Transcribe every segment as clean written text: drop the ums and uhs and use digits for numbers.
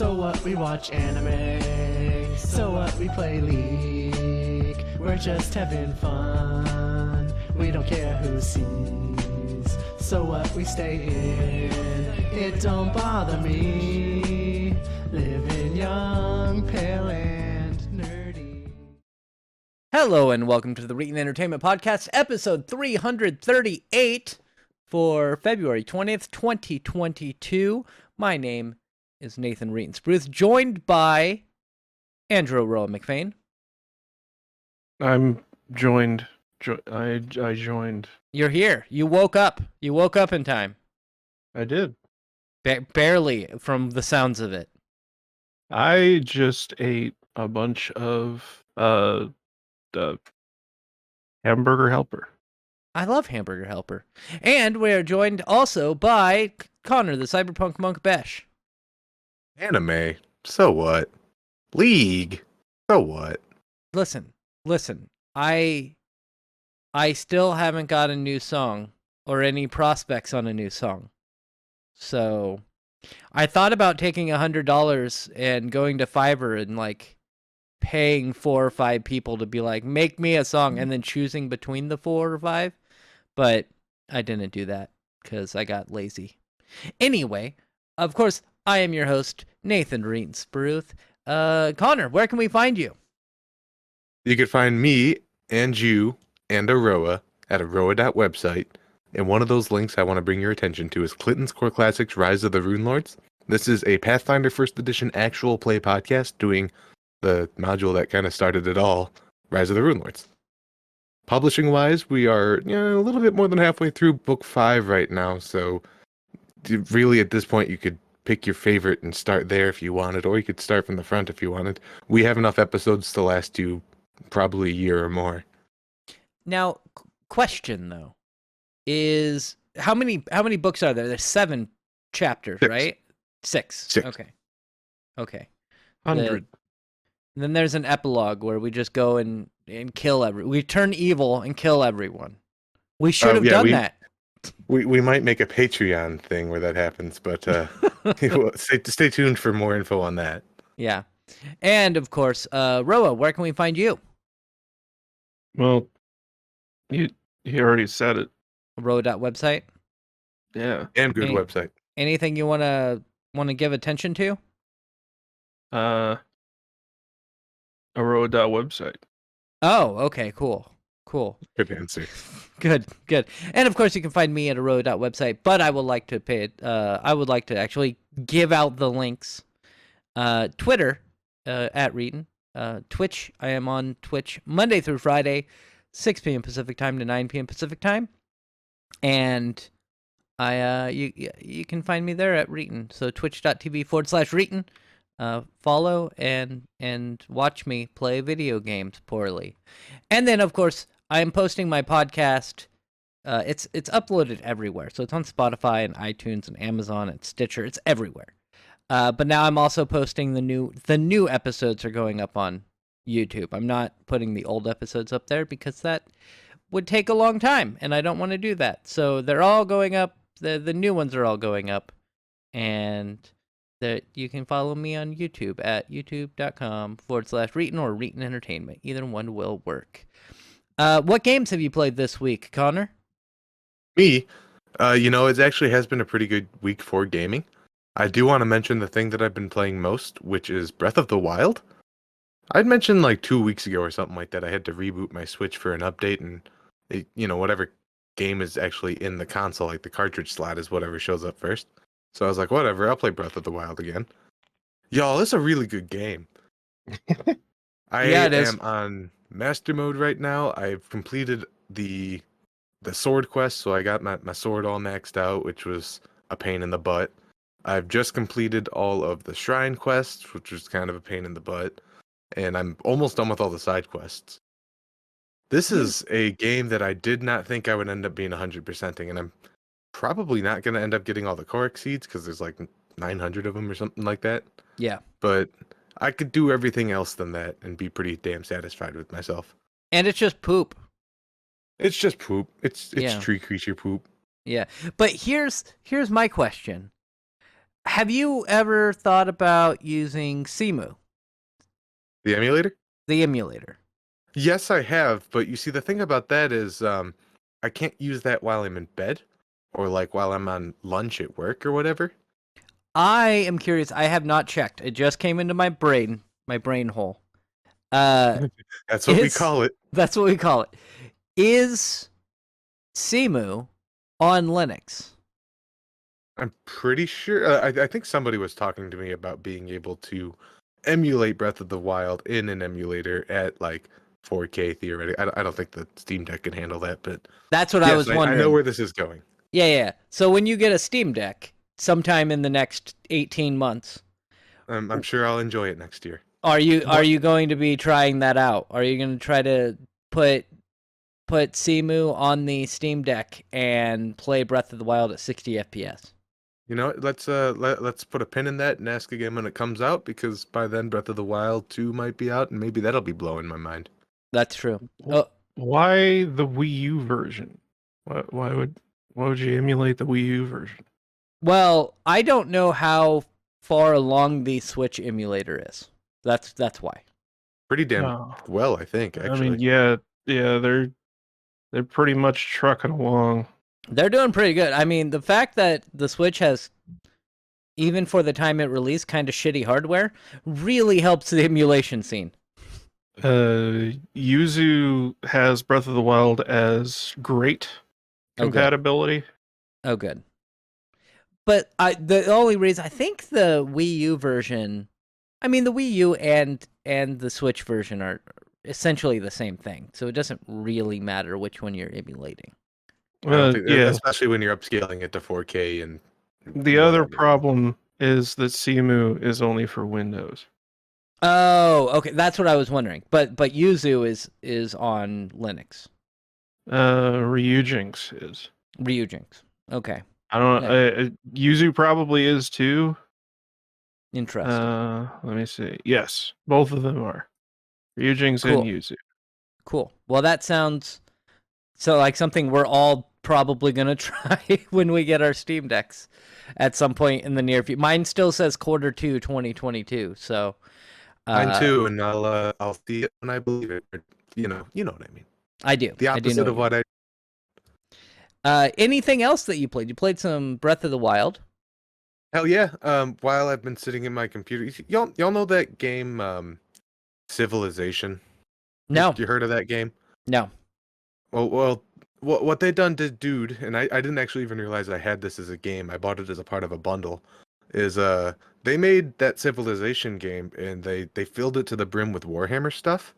So what, we watch anime. So what, we play League. We're just having fun. We don't care who sees. So what, we stay in. It don't bother me. Living young, pale, and nerdy. Hello and welcome to the Reetin Entertainment Podcast, episode 338 for February 20th, 2022. My name is Nathan Reetin Gpus, joined by Andrew Roa McFain. I'm joined. I joined. You're here. You woke up. You woke up in time. I did. Barely, from the sounds of it. I just ate a bunch of the hamburger helper. I love Hamburger Helper. And we're joined also by Connor, the Cyberpunk Monk Besh. Anime, so what? League, so what? Listen. I still haven't got a new song or any prospects on a new song. So I thought about taking $100 and going to Fiverr and like paying 4 or 5 people to be like, make me a song, and then choosing between the 4 or 5. But I didn't do that because I got lazy. Anyway, of course, I am your host, Nathan Reetin Gpus. Connor, where can we find you? You can find me and you and Aroa at aroa.website. And one of those links I want to bring your attention to is Clinton's Core Classics Rise of the Rune Lords. This is a Pathfinder 1st Edition actual play podcast doing the module that kind of started it all, Rise of the Rune Lords. Publishing-wise, we are a little bit more than halfway through Book 5 right now, so really at this point you could pick your favorite and start there if you wanted, or you could start from the front if you wanted. We have enough episodes to last you probably a year or more. Now, question though, is how many books are there? There's 7 chapters, 6. right? 6. 6. Okay. 100. Then there's an epilogue where we just go and kill we turn evil and kill everyone. We should have done that. We might make a Patreon thing where that happens, but stay tuned for more info on that. Yeah. And of course, Roa, where can we find you? Well, he already said it. Roa.website. Yeah. And good website. Anything you wanna give attention to? Aroa.website. Oh, okay, cool. Good answer. Good. And of course, you can find me at aroa.website, but I would like to pay it. I would like to actually give out the links. Twitter, at Reetin. Twitch, I am on Twitch Monday through Friday, 6 p.m. Pacific time to 9 p.m. Pacific time. And you can find me there at Reetin. So twitch.tv/Reetin. Follow and watch me play video games poorly. And then, of course, I am posting my podcast. It's uploaded everywhere. So it's on Spotify and iTunes and Amazon and Stitcher. It's everywhere. But now I'm also posting the new episodes are going up on YouTube. I'm not putting the old episodes up there because that would take a long time, and I don't want to do that. So they're all going up. The new ones are all going up, and you can follow me on YouTube at youtube.com/Reetin or Reetin Entertainment. Either one will work. What games have you played this week, Connor? Me, it actually has been a pretty good week for gaming. I do want to mention the thing that I've been playing most, which is Breath of the Wild. I'd mentioned like 2 weeks ago or something like that. I had to reboot my Switch for an update, and whatever game is actually in the console, like the cartridge slot is whatever shows up first. So I was like, whatever, I'll play Breath of the Wild again. Y'all, it's a really good game. I am on Master Mode right now. I've completed the sword quest, so I got my sword all maxed out, which was a pain in the butt. I've just completed all of the shrine quests, which was kind of a pain in the butt. And I'm almost done with all the side quests. This is a game that I did not think I would end up being 100%ing, and I'm probably not going to end up getting all the Korok seeds because there's like 900 of them or something like that. Yeah. But I could do everything else than that and be pretty damn satisfied with myself. And it's just poop. It's just poop. It's tree creature poop. Yeah. But here's my question. Have you ever thought about using Simu, The emulator? the emulator? Yes, I have, but you see, the thing about that is, I can't use that while I'm in bed, or like while I'm on lunch at work or whatever. I am curious. I have not checked. It just came into my brain hole. That's what we Is call it. that's what we call it? Is Simu on Linux? I'm pretty sure. I think somebody was talking to me about being able to emulate Breath of the Wild in an emulator at like 4K theoretically. I don't think the Steam Deck can handle that, but That's what I yes, was I wondering. know where this is going. Yeah. So when you get a Steam Deck, sometime in the next 18 months, I'm sure I'll enjoy it next year. are you going to be trying that out? Are you going to try to put Simu on the Steam Deck and play Breath of the Wild at 60 FPS? You know, let's put a pin in that and ask again when it comes out, because by then Breath of the Wild 2 might be out, and maybe that'll be blowing my mind. That's true. Wh- Oh, Why the Wii U version? Why would you emulate the Wii U version? well, I don't know how far along the Switch emulator is. That's why. Pretty damn Oh, well, I think, I actually. mean, yeah, they're pretty much trucking along. They're doing pretty good. I mean, the fact that the Switch has, even for the time it released, kind of shitty hardware really helps the emulation scene. Yuzu has Breath of the Wild as great Oh, good. compatibility. Oh, good. But the only reason I think the Wii U version, I mean, the Wii U and the Switch version are essentially the same thing, so it doesn't really matter which one you're emulating. I don't think, Yeah. especially when you're upscaling it to 4K and The other whatever. problem is that Simu is only for Windows. Oh, okay, that's what I was wondering. But Yuzu is on Linux. Ryujinx is. Ryujinx. Okay, I don't. Yeah. Yuzu probably is too. interesting. Let me see. Yes, both of them are. Ryujinx Cool. and Yuzu. Cool. Well, that sounds so like something we're all probably gonna try when we get our Steam Decks at some point in the near future. Mine still says Q2 2022. So Mine too, and I'll see it when I believe it. Or, you know what I mean. I do. The I do opposite know of what I. anything else that you played? You played some Breath of the Wild. Hell yeah. While I've been sitting in my computer, y'all know that game, Civilization. No, You heard of that game? no. Well, what they done to Dude, and I didn't actually even realize I had this as a game. I bought it as a part of a bundle. Is they made that Civilization game and they filled it to the brim with Warhammer stuff,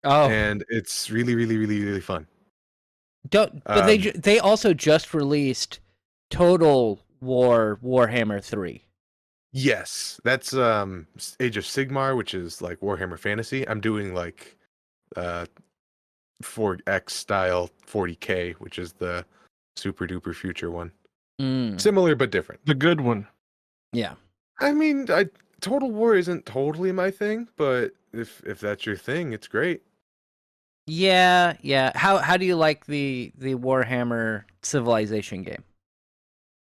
Oh, and it's really really really really fun. don't. But they also just released Total War Warhammer 3. Yes, that's Age of Sigmar, which is like Warhammer Fantasy. I'm doing like 4X style 40K, which is the super duper future one. Mm, Similar but different. The good one. yeah. I mean, Total War isn't totally my thing, but if that's your thing, it's great. Yeah. How do you like the Warhammer Civilization game?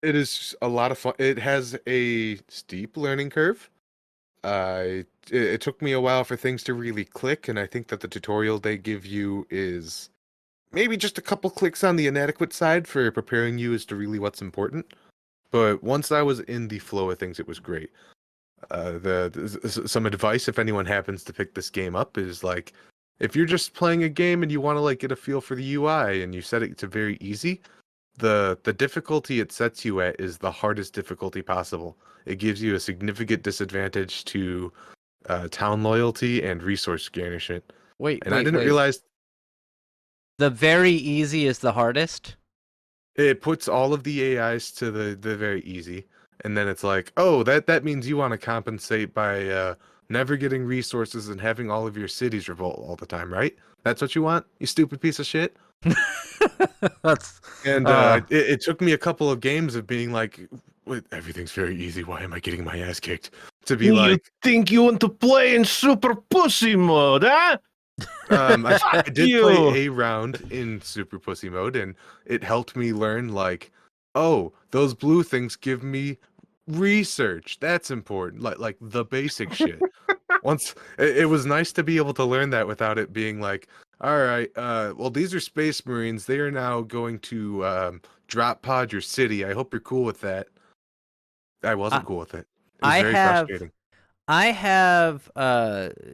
It is a lot of fun. It has a steep learning curve. It took me a while for things to really click, and I think that the tutorial they give you is maybe just a couple clicks on the inadequate side for preparing you as to really what's important. But once I was in the flow of things, it was great. Some advice, if anyone happens to pick this game up, is like, if you're just playing a game and you want to like get a feel for the UI and you set it to very easy, the difficulty it sets you at is the hardest difficulty possible. It gives you a significant disadvantage to town loyalty and resource garnishment. Wait, And I didn't realize the very easy is the hardest. it puts all of the AIs to the very easy, and then it's like, oh, that means you want to compensate by never getting resources and having all of your cities revolt all the time, right? That's what you want, you stupid piece of shit. That's And it took me a couple of games of being like, everything's very easy. Why am I getting my ass kicked? To be You like, think you want to play in super pussy mode, huh? I did you. play a round in Super Pussy mode, and it helped me learn like, oh, those blue things give me research. That's important. Like the basic shit. Once it was nice to be able to learn that without it being like, all right, well, these are Space Marines. They are now going to drop pod your city. I hope you're cool with that. I wasn't cool with it. It was I very have frustrating. I have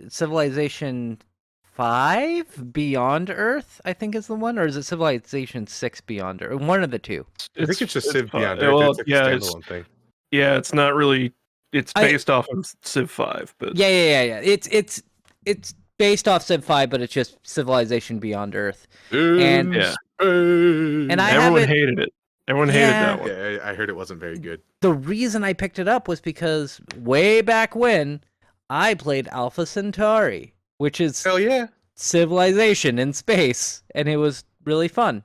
Civilization 5 Beyond Earth, I think is the one, or is it Civilization 6 Beyond Earth? One of the two. I think it's just Civ fine. Beyond Earth. Well, It's like yeah, a it's standalone thing. it's not really. It's I- based off of Civ 5, but Yeah. It's based off Civ 5, but it's just Civilization Beyond Earth. And- Yeah. And I everyone haven't- hated it. Everyone hated that one. Yeah, I heard it wasn't very good. The reason I picked it up was because way back when I played Alpha Centauri, which is Hell yeah. Civilization in space, and it was really fun.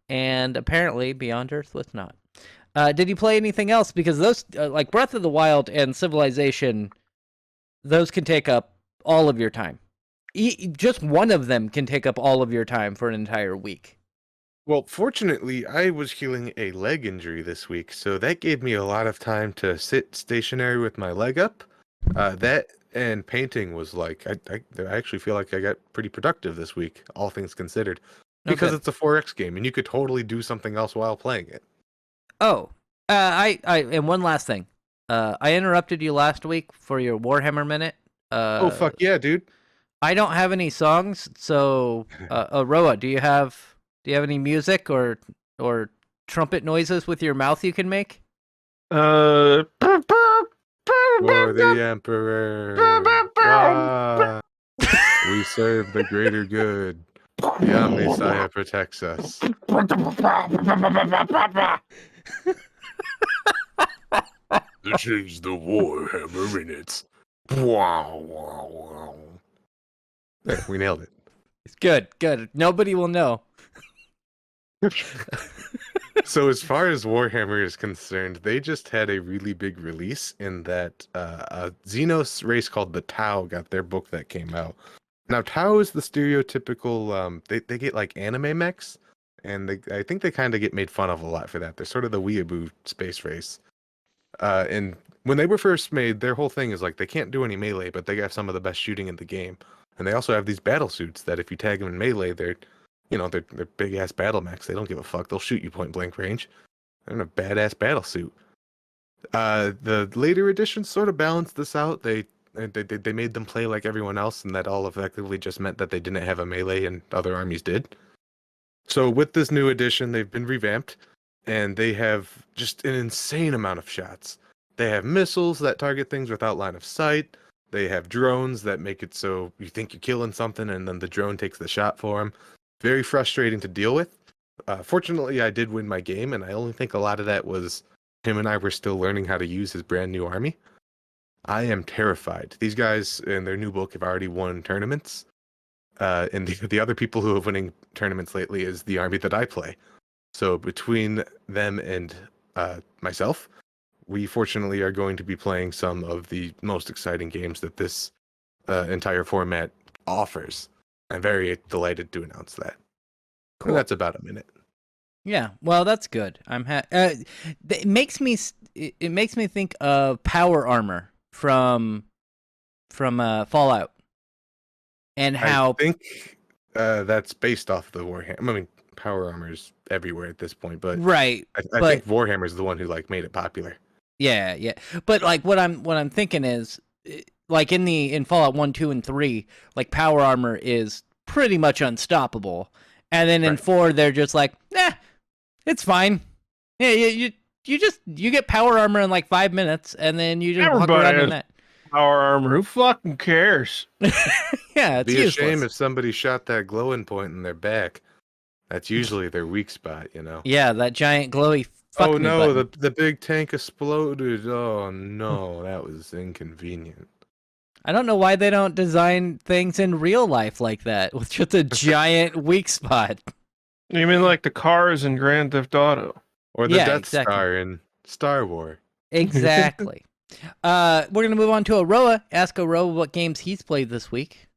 And apparently Beyond Earth was not. Did you play anything else? Because those, like Breath of the Wild and Civilization, those can take up all of your time. Just one of them can take up all of your time for an entire week. Well, fortunately, I was healing a leg injury this week, so that gave me a lot of time to sit stationary with my leg up. That and painting was like, I actually feel like I got pretty productive this week, all things considered, because Okay. it's a 4X game, and you could totally do something else while playing it. Oh, and one last thing. I interrupted you last week for your Warhammer minute. Oh, fuck yeah, dude. I don't have any songs, so Roa, do you have any music or trumpet noises with your mouth you can make? For the Emperor, wah. We serve the greater good. The Omniscience protects us. This is the Warhammer minutes. Wow, wow, wow. There, we nailed it. Good. Nobody will know. So as far as Warhammer is concerned, they just had a really big release in that a Xenos race called the Tau got their book that came out. Now Tau is the stereotypical they get like anime mechs, and I think they kind of get made fun of a lot for that. They're sort of the weeaboo space race. And when they were first made, their whole thing is like they can't do any melee, but they have some of the best shooting in the game. And they also have these battle suits that if you tag them in melee, they're big ass battle mechs. They don't give a fuck. They'll shoot you point blank range. They're in a badass battle suit. The later editions sort of balanced this out. They made them play like everyone else, and that all effectively just meant that they didn't have a melee and other armies did. So with this new edition, they've been revamped, and they have just an insane amount of shots. They have missiles that target things without line of sight. They have drones that make it so you think you're killing something, and then the drone takes the shot for them. Very frustrating to deal with. Fortunately, I did win my game, and I only think a lot of that was him and I were still learning how to use his brand new army. I am terrified. These guys in their new book have already won tournaments. And the other people who have winning tournaments lately is the army that I play. So between them and myself, we fortunately are going to be playing some of the most exciting games that this entire format offers. I'm very delighted to announce that. Cool. And that's about a minute. Yeah, well, that's good. It makes me think of power armor from Fallout, and how I think that's based off the Warhammer. I mean, power armor's everywhere at this point, but right. I think Warhammer's the one who like made it popular. Yeah. But like what I'm thinking is like in Fallout 1, 2, and 3, like power armor is pretty much unstoppable. And then in Right. 4 they're just like, it's fine. Yeah, you get power armor in like 5 minutes, and then you just walk Everybody around in has that. power armor. Who fucking cares? Yeah, it's Be a useless. shame if somebody shot that glowing point in their back. That's usually their weak spot, you know. Yeah, that giant glowy fuck Oh me no, button. the big tank exploded. Oh no, that was inconvenient. I don't know why they don't design things in real life like that with just a giant weak spot. You mean like the cars in Grand Theft Auto? Or the Yeah, Death exactly. Star in Star Wars. Exactly. We're gonna move on to Aroa. Ask Aroa what games he's played this week.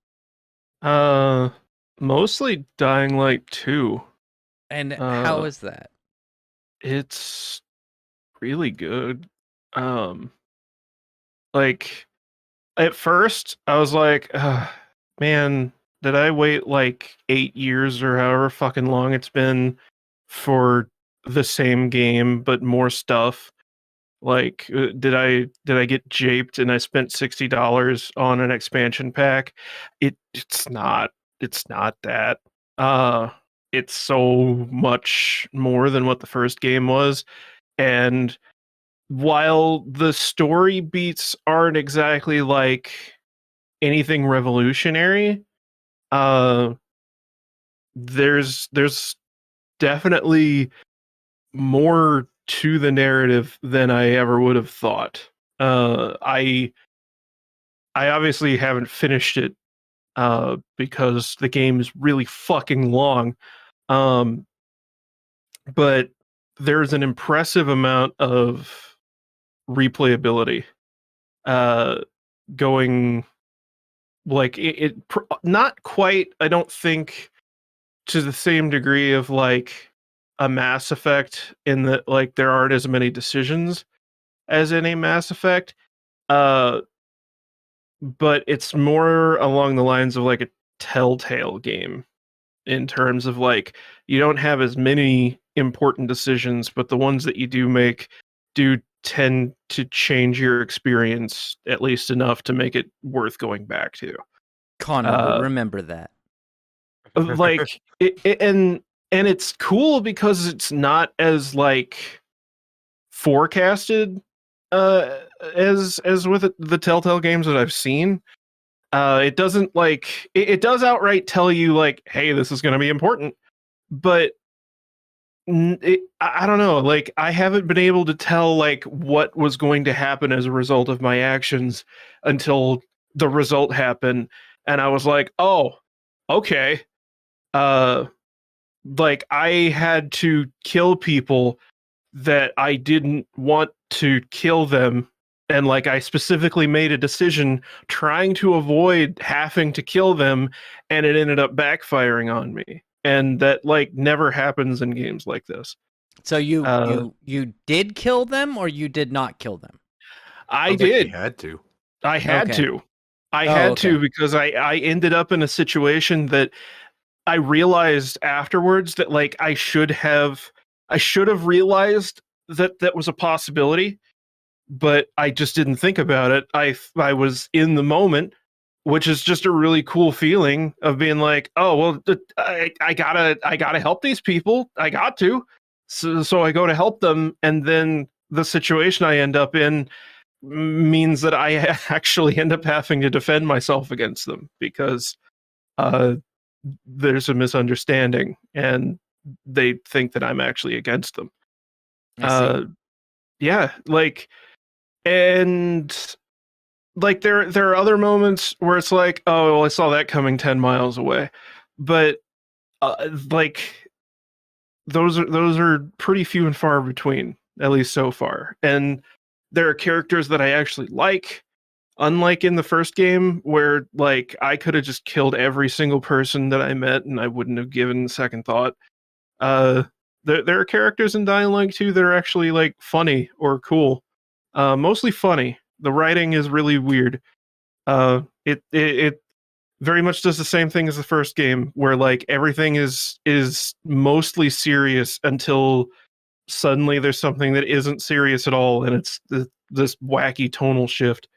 Mostly Dying Light 2. And how is that? It's really good. Um, like at first, I was like, man, did I wait like 8 years or however fucking long it's been for the same game but more stuff? Like, did I get japed and I spent $60 on an expansion pack? It's not that. Uh, it's so much more than what the first game was, and while the story beats aren't exactly like anything revolutionary, uh, there's definitely more to the narrative than I ever would have thought. I obviously haven't finished it because the game is really fucking long. Um, but there's an impressive amount of replayability uh, going like not quite, I don't think, to the same degree of like a Mass Effect, in that like there aren't as many decisions as in a Mass Effect. Uh, but it's more along the lines of like a Telltale game, in terms of like you don't have as many important decisions, but the ones that you do make do tend to change your experience at least enough to make it worth going back to. Connor will Uh, remember that. like and it's cool because it's not as like forecasted as with the Telltale games that I've seen. It doesn't like it does outright tell you like, hey, this is going to be important, but I don't know, like I haven't been able to tell like what was going to happen as a result of my actions until the result happened, and I was like, oh, okay. uh like I had to kill people that I didn't want to kill them, and like I specifically made a decision trying to avoid having to kill them, and it ended up backfiring on me, and that like never happens in games like this. So you uh you did kill them, or you did not kill them? I Sounds like he did. had to. I had Okay. to. I Oh, had okay. to because I ended up in a situation that I realized afterwards that like I should have realized that that was a possibility, but I just didn't think about it. I was in the moment, which is just a really cool feeling of being like, oh well, I gotta help these people. I got to. So I go to help them, and then the situation I end up in means that I actually end up having to defend myself against them because uh, there's a misunderstanding and they think that I'm actually against them. I see. Yeah, like, and like there are other moments where it's like, oh well, I saw that coming 10 miles away, but like those are pretty few and far between, at least so far. And there are characters that I actually like, unlike in the first game where like I could have just killed every single person that I met and I wouldn't have given a second thought. uh there are characters in Dying Light 2 that are actually like funny or cool. Mostly funny. The writing is really weird. It very much does the same thing as the first game, where like everything is mostly serious until suddenly there's something that isn't serious at all, and it's this wacky tonal shift.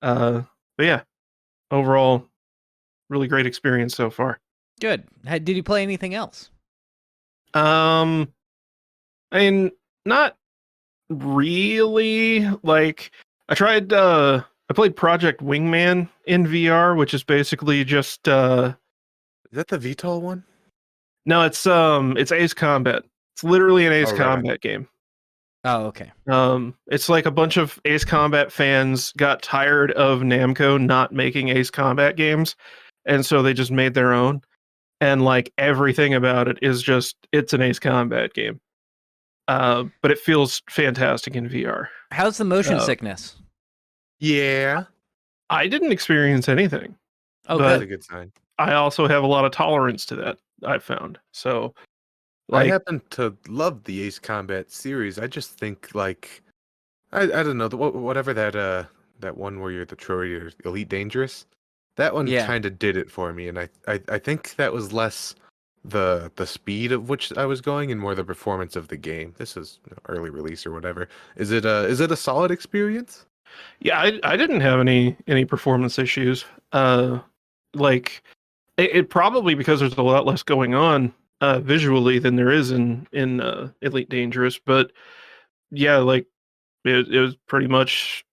But yeah, overall, really great experience so far. Good. Did you play anything else? Um, I mean, not really. Like, I played Project Wingman in VR, which is basically just Is that the VTOL one? no, it's Ace Combat. It's literally an Ace Oh, right on. Combat game. Oh, okay. It's like a bunch of Ace Combat fans got tired of Namco not making Ace Combat games, and so they just made their own. And like everything about it is just, it's an Ace Combat game. But it feels fantastic in VR. How's the motion Uh, sickness? Yeah, I didn't experience anything, Oh, but that's a good. good sign. I also have a lot of tolerance to that, I've found. So, I like, happen to love the Ace Combat series. I just think like I don't know whatever that one where you're the Troy Elite Dangerous. That one Yeah. kind of did it for me, and I think that was less the speed of which I was going and more the performance of the game. This is early release or whatever. Is it a solid experience? Yeah, I didn't have any performance issues. Like it probably because there's a lot less going on visually than there is in Elite Dangerous, but yeah, like it was pretty much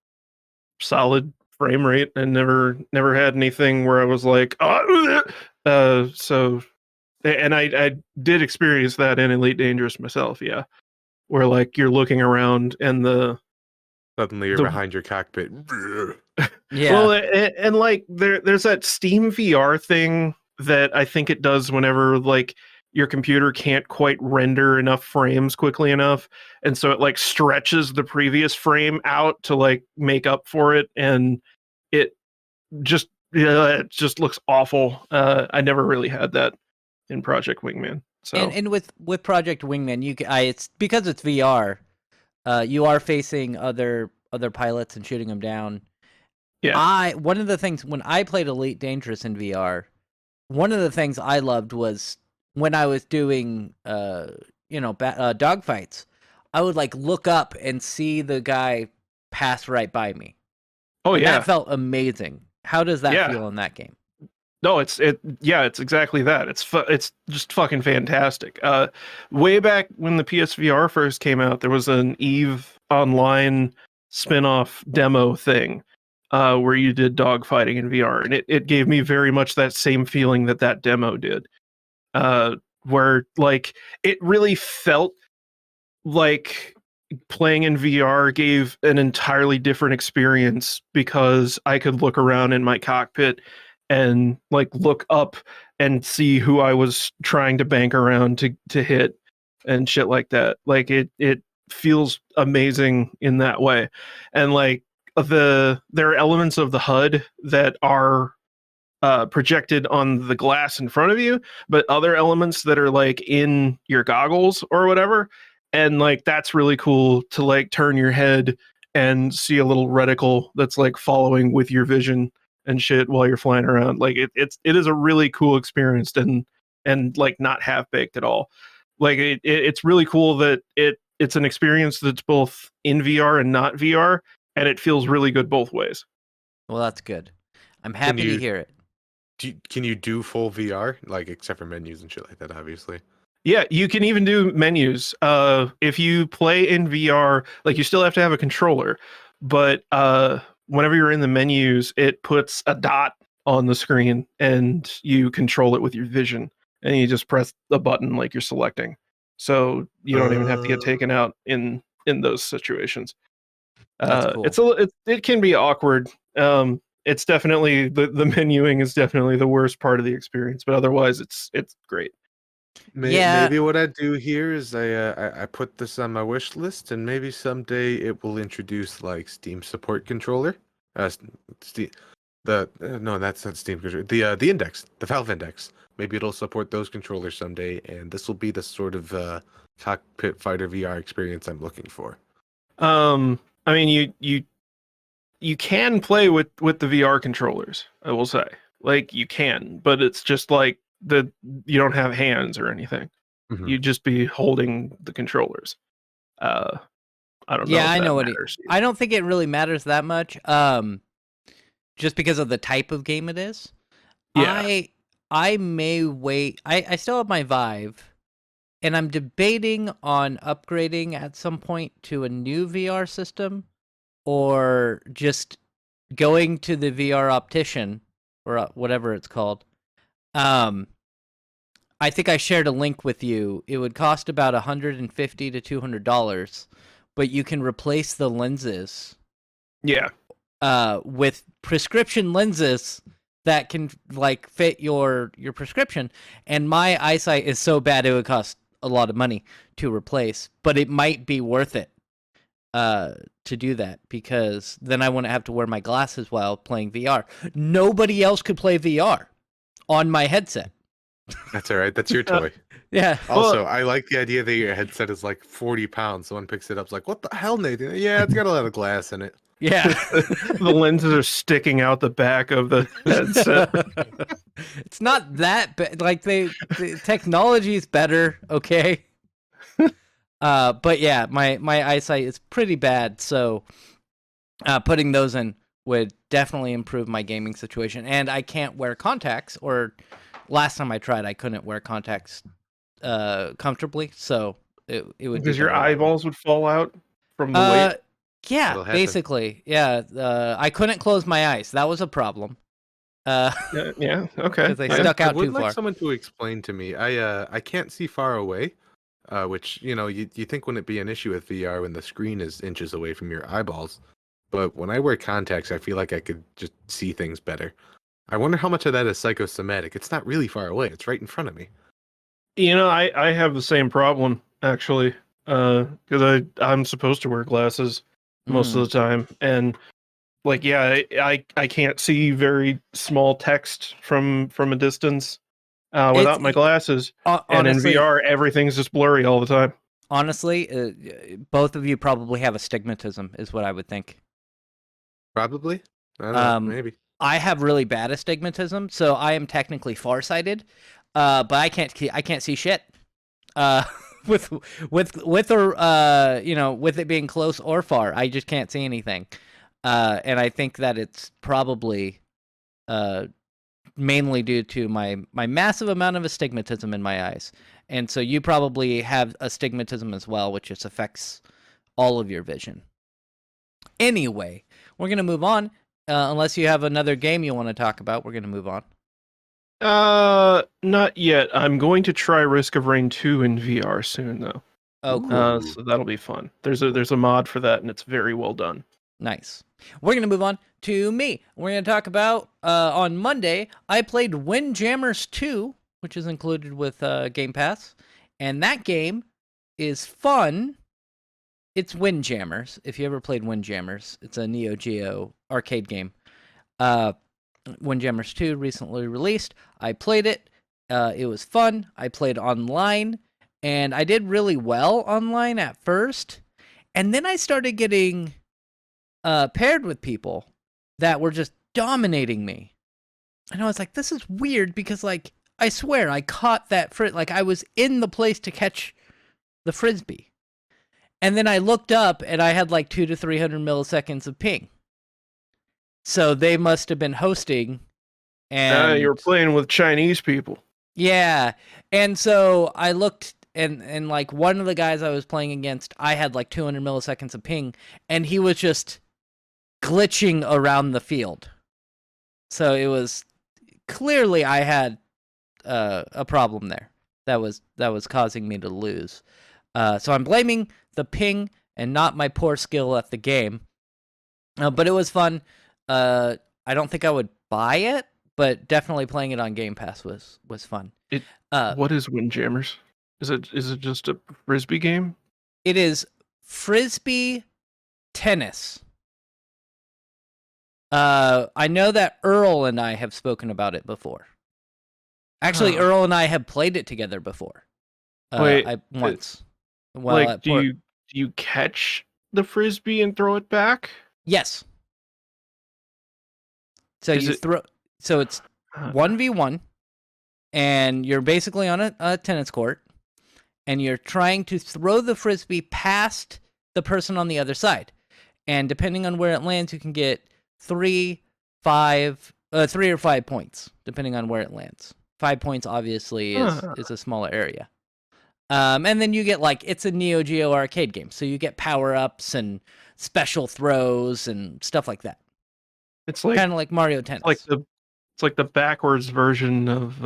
solid frame rate and never had anything where I was like, oh, so and I did experience that in Elite Dangerous myself, yeah, where like you're looking around and Suddenly you're the behind your cockpit. Yeah. well, and like there's that Steam VR thing that I think it does whenever like your computer can't quite render enough frames quickly enough, and so it like stretches the previous frame out to like make up for it, and it just it just looks awful. I never really had that in Project Wingman. So And with Project Wingman, it's because it's VR. You are facing other pilots and shooting them down. yeah, One of the things when I played Elite Dangerous in VR, one of the things I loved was when I was doing dogfights, I would like look up and see the guy pass right by me. oh And yeah, that felt amazing. How does that Yeah. feel in that game? No, it's exactly that. It's just fucking fantastic. Way back when the PSVR first came out, there was an Eve Online spin-off demo thing where you did dogfighting in VR, and it gave me very much that same feeling that demo did. Where like it really felt like playing in VR gave an entirely different experience because I could look around in my cockpit and like look up and see who I was trying to bank around to hit and shit like that. Like it feels amazing in that way. And like there are elements of the HUD that are projected on the glass in front of you, but other elements that are like in your goggles or whatever. And like that's really cool to like turn your head and see a little reticle that's like following with your vision and shit while you're flying around. Like it is a really cool experience and like not half baked at all. Like it's really cool that it's an experience that's both in VR and not VR, and it feels really good both ways. Well, that's good. I'm happy to you- hear it. Can you do full VR, like except for menus and shit like that? Obviously. Yeah, you can even do menus. If you play in VR, like you still have to have a controller, but whenever you're in the menus, it puts a dot on the screen and you control it with your vision, and you just press the button like you're selecting. So you don't even have to get taken out in those situations. That's cool. It can be awkward. It's definitely the menuing is definitely the worst part of the experience, but otherwise it's great. Yeah. Maybe what I do here is I put this on my wish list, and maybe someday it will introduce like Steam support controller. Steam, no, that's not Steam controller. The Index, the Valve Index. Maybe it'll support those controllers someday, and this will be the sort of cockpit fighter VR experience I'm looking for. I mean, you can play with the VR controllers. I will say, like you can, but it's just like you don't have hands or anything. Mhm. You'd just be holding the controllers. I don't know. Yeah, if I that know matters. I don't think it really matters that much. Just because of the type of game it is. Yeah. I may wait. I still have my Vive, and I'm debating on upgrading at some point to a new VR system, or just going to the VR optician or whatever it's called. I think I shared a link with you. It would cost about $150 to $200, but you can replace the lenses Yeah. with prescription lenses that can like fit your prescription. And my eyesight is so bad it would cost a lot of money to replace, but it might be worth it to do that, because then I wouldn't have to wear my glasses while playing VR. Nobody else could play VR on my headset. That's all right. That's your toy. Yeah. Also, I like the idea that your headset is like 40 pounds. Someone picks it up, it's like, what the hell, Nathan? Yeah, it's got a lot of glass in it. Yeah. The lenses are sticking out the back of the headset. It's not that bad. Like the technology is better, okay? But yeah, my eyesight is pretty bad, so putting those in would definitely improve my gaming situation. And I can't wear contacts, or last time I tried, I couldn't wear contacts comfortably, so it would Because be your better that way. eyeballs would fall out from the weight. Yeah, It'll happen. basically. Yeah, I couldn't close my eyes. That was a problem. Yeah, okay. 'Cause they yeah. stuck I out would too like far. someone to explain to me. I can't see far away, which you think wouldn't be an issue with VR when the screen is inches away from your eyeballs. But when I wear contacts, I feel like I could just see things better. I wonder how much of that is psychosomatic. It's not really far away. It's right in front of me. I have the same problem actually, because I'm supposed to wear glasses most of the time, and like I can't see very small text from a distance without my glasses, and in Honestly, VR everything's just blurry all the time. honestly, both of you probably have astigmatism, is what I would think. Probably. I don't know. Maybe. I have really bad astigmatism, so I am technically farsighted, but I can't see shit. With or with it being close or far, I just can't see anything. And I think that it's probably mainly due to my massive amount of astigmatism in my eyes. And so you probably have astigmatism as well, which just affects all of your vision. Anyway, we're going to move on. Unless you have another game you want to talk about, we're going to move on. Not yet. I'm going to try Risk of Rain 2 in VR soon, though. Oh, cool. So that'll be fun. There's a mod for that, and it's very well done. Nice. We're going to move on to me. We're going to talk about, on Monday, I played Windjammers 2, which is included with Game Pass. And that game is fun. It's Windjammers. If you ever played Windjammers, it's a Neo Geo arcade game. Windjammers 2 recently released. I played it. It was fun. I played online, and I did really well online at first. And then I started getting paired with people that were just dominating me. And I was like, this is weird because, like, I swear I caught that like I was in the place to catch the frisbee. And then I looked up and I had like 200 to 300 milliseconds of ping. So they must have been hosting. And You're playing with Chinese people. yeah. And so I looked and like one of the guys I was playing against, I had like 200 milliseconds of ping, and he was just glitching around the field. So it was clearly I had a problem there that was causing me to lose. So I'm blaming the ping and not my poor skill at the game. But it was fun. I don't think I would buy it, but definitely playing it on Game Pass was fun. What is Windjammers? Is it just a frisbee game? It is frisbee tennis. I know that Earl and I have spoken about it before. Actually, Earl and I have played it together before. Wait, once. Well, like, do you catch the frisbee and throw it back? Yes. So So it's 1v1, and you're basically on a tennis court, and you're trying to throw the frisbee past the person on the other side. And depending on where it lands, you can get 3 or 5 points, depending on where it lands. 5 points obviously is a smaller area. And then you get, like, it's a Neo Geo arcade game, so you get power-ups and special throws and stuff like that. It's like kind of like Mario Tennis. It's like the backwards version of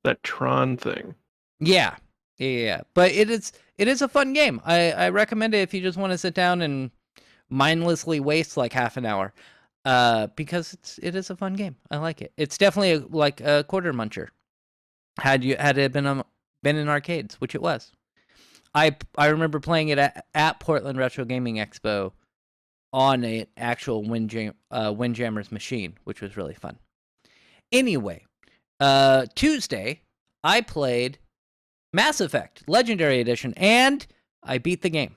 that Tron thing. Yeah. But it is a fun game. I recommend it if you just want to sit down and mindlessly waste like half an hour. Because it is a fun game. I like it. It's definitely like a quarter muncher. Had it been in arcades, which it was. I remember playing it at Portland Retro Gaming Expo on an actual Windjammers machine, which was really fun. Anyway, Tuesday I played Mass Effect Legendary Edition, and I beat the game.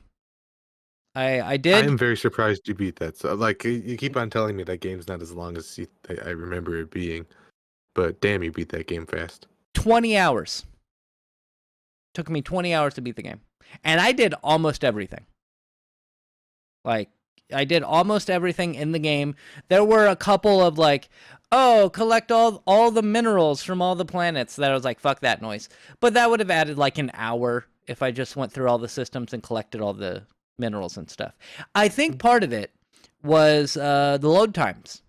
I did. I am very surprised you beat that. So, like, you keep on telling me that game's not as long as I remember it being, but damn, you beat that game fast. 20 hours. Took me 20 hours to beat the game. And I did almost everything. Like, I did almost everything in the game. There were a couple of, like, oh, collect all the minerals from all the planets. That I was like, fuck that noise. But that would have added, like, an hour if I just went through all the systems and collected all the minerals and stuff. I think part of it was the load times.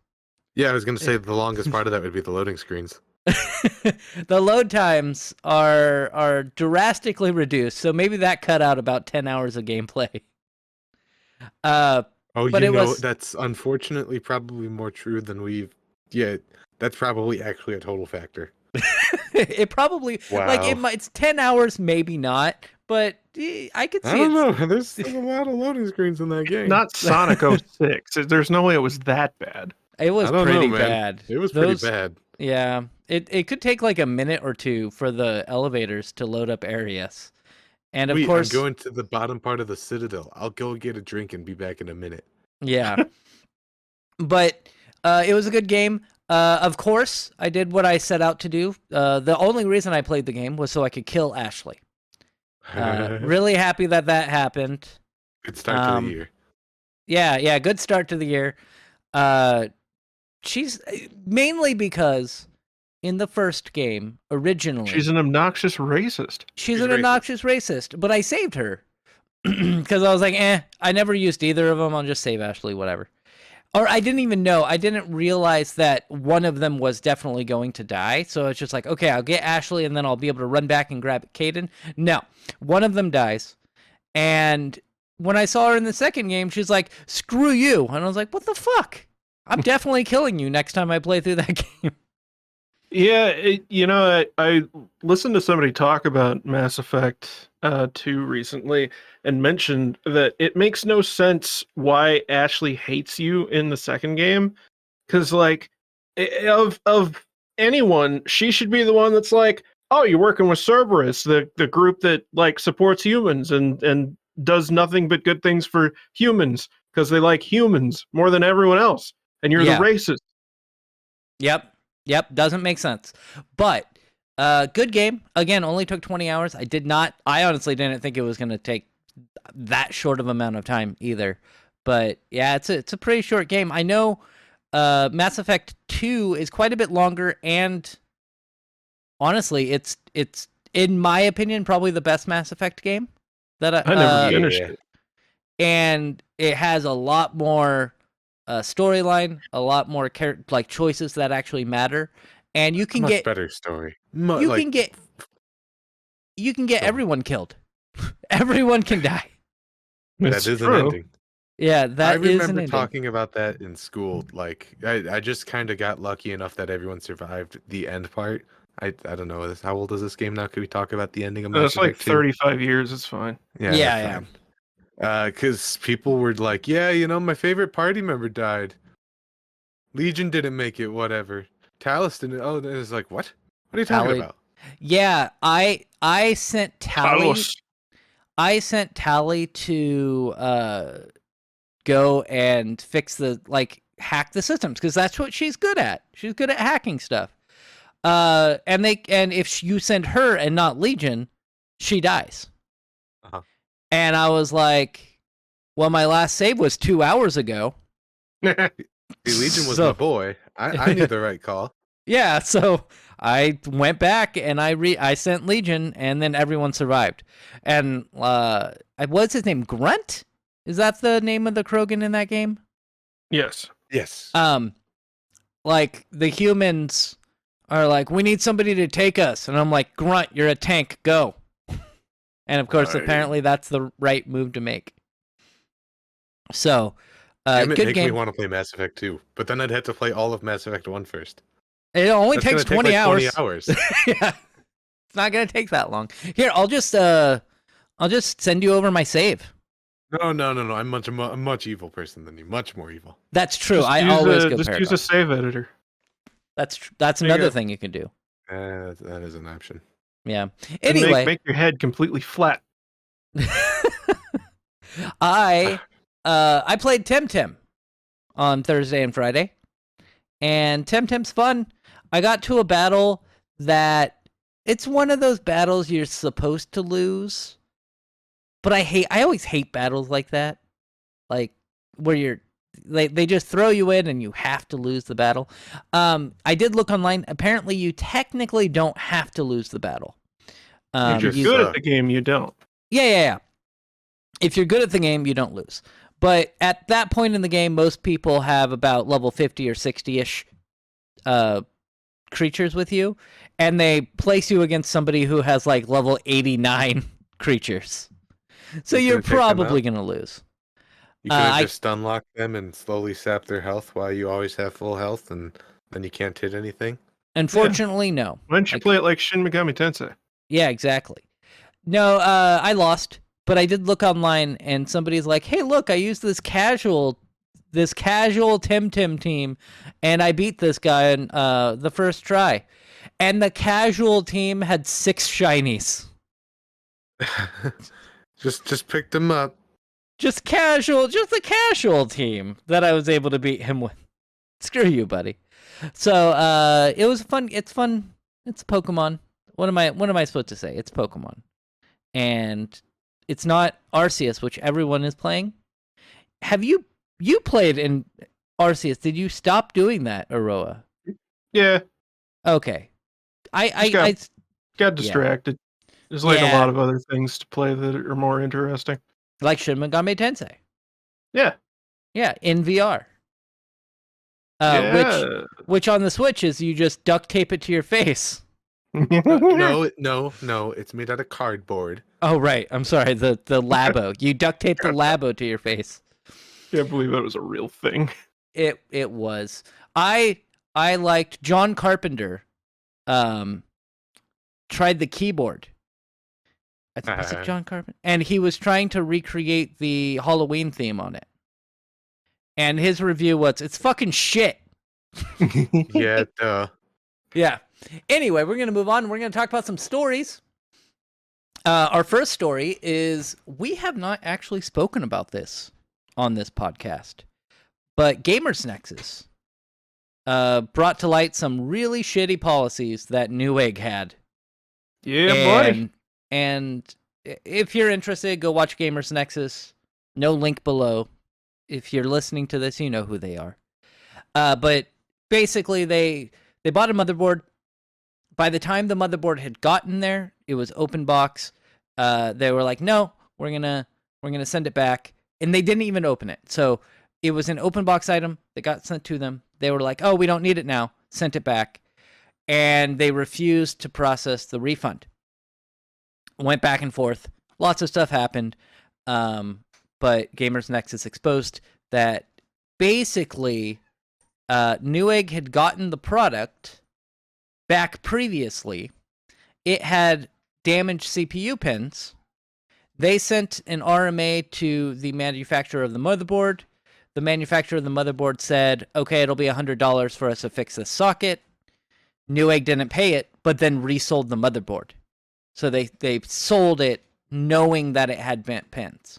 Yeah, I was going to say the longest part of that would be the loading screens. The load times are drastically reduced, so maybe that cut out about 10 hours of gameplay. Oh, but you it know, was... that's unfortunately probably more true than we've... Yeah, that's probably actually a total factor. It probably... Wow. Like, it's 10 hours, maybe not, but I could see I don't know. There's still a lot of loading screens in that game. Not Sonic 06. There's no way it was that bad. It was I don't pretty know, man. bad. It was pretty bad. Yeah. It could take like a minute or two for the elevators to load up areas. And of course... I'm going to the bottom part of the Citadel. I'll go get a drink and be back in a minute. Yeah. But it was a good game. Of course, I did what I set out to do. The only reason I played the game was so I could kill Ashley. Really happy that happened. Good start to the year. Yeah, good start to the year. She's mainly because in the first game, originally... She's an obnoxious racist. She's an obnoxious racist, but I saved her. Because I was like, I never used either of them. I'll just save Ashley, whatever. Or I didn't even know. I didn't realize that one of them was definitely going to die. So it's just like, okay, I'll get Ashley and then I'll be able to run back and grab Caden. No, one of them dies. And when I saw her in the second game, she's like, screw you. And I was like, what the fuck? I'm definitely killing you next time I play through that game. Yeah, I listened to somebody talk about Mass Effect 2 recently and mentioned that it makes no sense why Ashley hates you in the second game. Because, like, of anyone, she should be the one that's like, oh, you're working with Cerberus, the group that, like, supports humans and does nothing but good things for humans because they like humans more than everyone else. And you're the racist. Yep, doesn't make sense. But good game. Again, only took 20 hours. I honestly didn't think it was going to take that short of amount of time either. But yeah, it's a pretty short game. I know Mass Effect 2 is quite a bit longer, and honestly, it's in my opinion probably the best Mass Effect game that I never finished it. And it has a lot more storyline, a lot more choices that actually matter, and you can Much get better story. You can get everyone killed. Everyone can die. That is an ending. Yeah, that is an ending. I remember talking about that in school. Like, I just kind of got lucky enough that everyone survived the end part. I don't know. How old is this game now? Could we talk about the ending of Mass Effect? It's like 35 years. It's fine. Yeah. Because people were like, my favorite party member died. Legion didn't make it, whatever. Talus didn't. Oh, it was like, what? What are you talking about? Yeah, I sent Tally. Talus. I sent Tally to go and fix hack the systems because that's what she's good at. She's good at hacking stuff. And if you send her and not Legion, she dies. Uh-huh. And I was like, well, my last save was 2 hours ago. Legion was my boy. I knew the right call. Yeah, so I went back and I sent Legion, and then everyone survived. And what's his name? Grunt? Is that the name of the Krogan in that game? Yes. Like the humans are like, we need somebody to take us, and I'm like, Grunt, you're a tank, go. And of course, apparently that's the right move to make. So, it good make game. Me want to play Mass Effect 2, but then I'd have to play all of Mass Effect 1 first. It only takes 20 hours. 20 hours. Yeah, it's not gonna take that long. Here, I'll just send you over my save. No. I'm a much evil person than you. Much more evil. That's true. I always go just Paradox. use a save editor. That's another thing you can do. That is an option. Yeah. And Anyway, make your head completely flat. I played Temtem on Thursday and Friday, and Temtem's fun. I got to a battle that it's one of those battles you're supposed to lose, but I always hate battles like that, like where they just throw you in and you have to lose the battle. I did look online. Apparently, you technically don't have to lose the battle. If you're just good suck. at the game, you don't. Yeah. If you're good at the game, you don't lose. But at that point in the game, most people have about level 50 or 60-ish creatures with you, and they place you against somebody who has like level 89 creatures. So You you're gonna take them probably out? going to lose. You could I- just unlock them and slowly sap their health while you always have full health, and then you can't hit anything. Unfortunately, no. Why don't you play it like Shin Megami Tensei? Yeah, exactly. No, I lost, but I did look online, and somebody's like, "Hey, look, I used this casual Temtem team, and I beat this guy in the first try." And the casual team had 6 shinies. just pick them up. Just the casual team that I was able to beat him with. Screw you, buddy. So it was fun. It's fun. It's Pokemon. What am I supposed to say? It's Pokemon. And it's not Arceus, which everyone is playing. Have you played in Arceus? Did you stop doing that, Aroa? Yeah, Okay. I got distracted. There's like Yeah. a lot of other things to play that are more interesting. like Shin Megami Tensei. Yeah. Yeah, in VR. Yeah. Which on the Switch is you just duct tape it to your face. No, it's made out of cardboard. Oh right, I'm sorry. The Labo. You duct tape the Labo to your face. Can't believe that was a real thing. It was. I liked John Carpenter. Tried the keyboard. Was it John Carpenter? And he was trying to recreate the Halloween theme on it. And his review was, "It's fucking shit." Yeah, duh. Yeah. Anyway, we're going to move on. We're going to talk about some stories. Our first story is, we have not actually spoken about this on this podcast, but Gamers Nexus brought to light some really shitty policies that Newegg had. Yeah, buddy. And if you're interested, go watch Gamers Nexus. No link below. If you're listening to this, you know who they are. But basically, they bought a motherboard. By the time the motherboard had gotten there, it was open box. They were like, "No, we're gonna send it back," and they didn't even open it. So it was an open box item that got sent to them. They were like, "Oh, we don't need it now." Sent it back, and they refused to process the refund. Went back and forth. Lots of stuff happened. But Gamers Nexus exposed that basically Newegg had gotten the product back previously. It had damaged CPU pins. They sent an RMA to the manufacturer of the motherboard. The manufacturer of the motherboard said, "Okay, it'll be $100 for us to fix this socket." Newegg didn't pay it, but then resold the motherboard. So they sold it knowing that it had bent pins.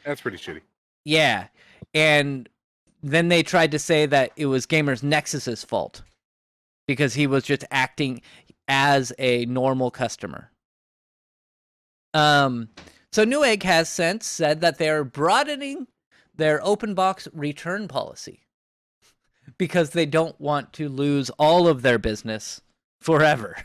That's pretty shitty. Yeah. And then they tried to say that it was Gamers Nexus's fault because he was just acting as a normal customer. So Newegg has since said that they're broadening their open box return policy because they don't want to lose all of their business forever.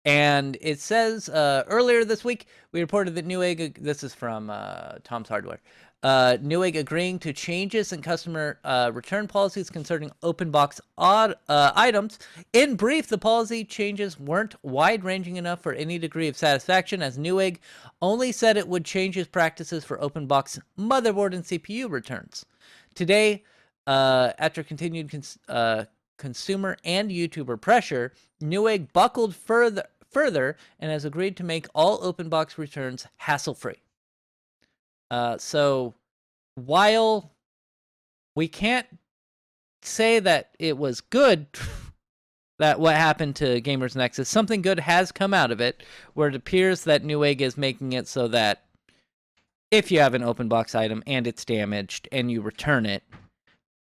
And it says, earlier this week, we reported that Newegg, this is from Tom's Hardware, Newegg agreeing to changes in customer return policies concerning open box items. In brief, the policy changes weren't wide-ranging enough for any degree of satisfaction, as Newegg only said it would change its practices for open box motherboard and CPU returns. Today, after continued consumer and YouTuber pressure, Newegg buckled further and has agreed to make all open box returns hassle-free. So while we can't say that it was good, that what happened to Gamers Nexus, something good has come out of it, where it appears that Newegg is making it so that if you have an open box item and it's damaged and you return it,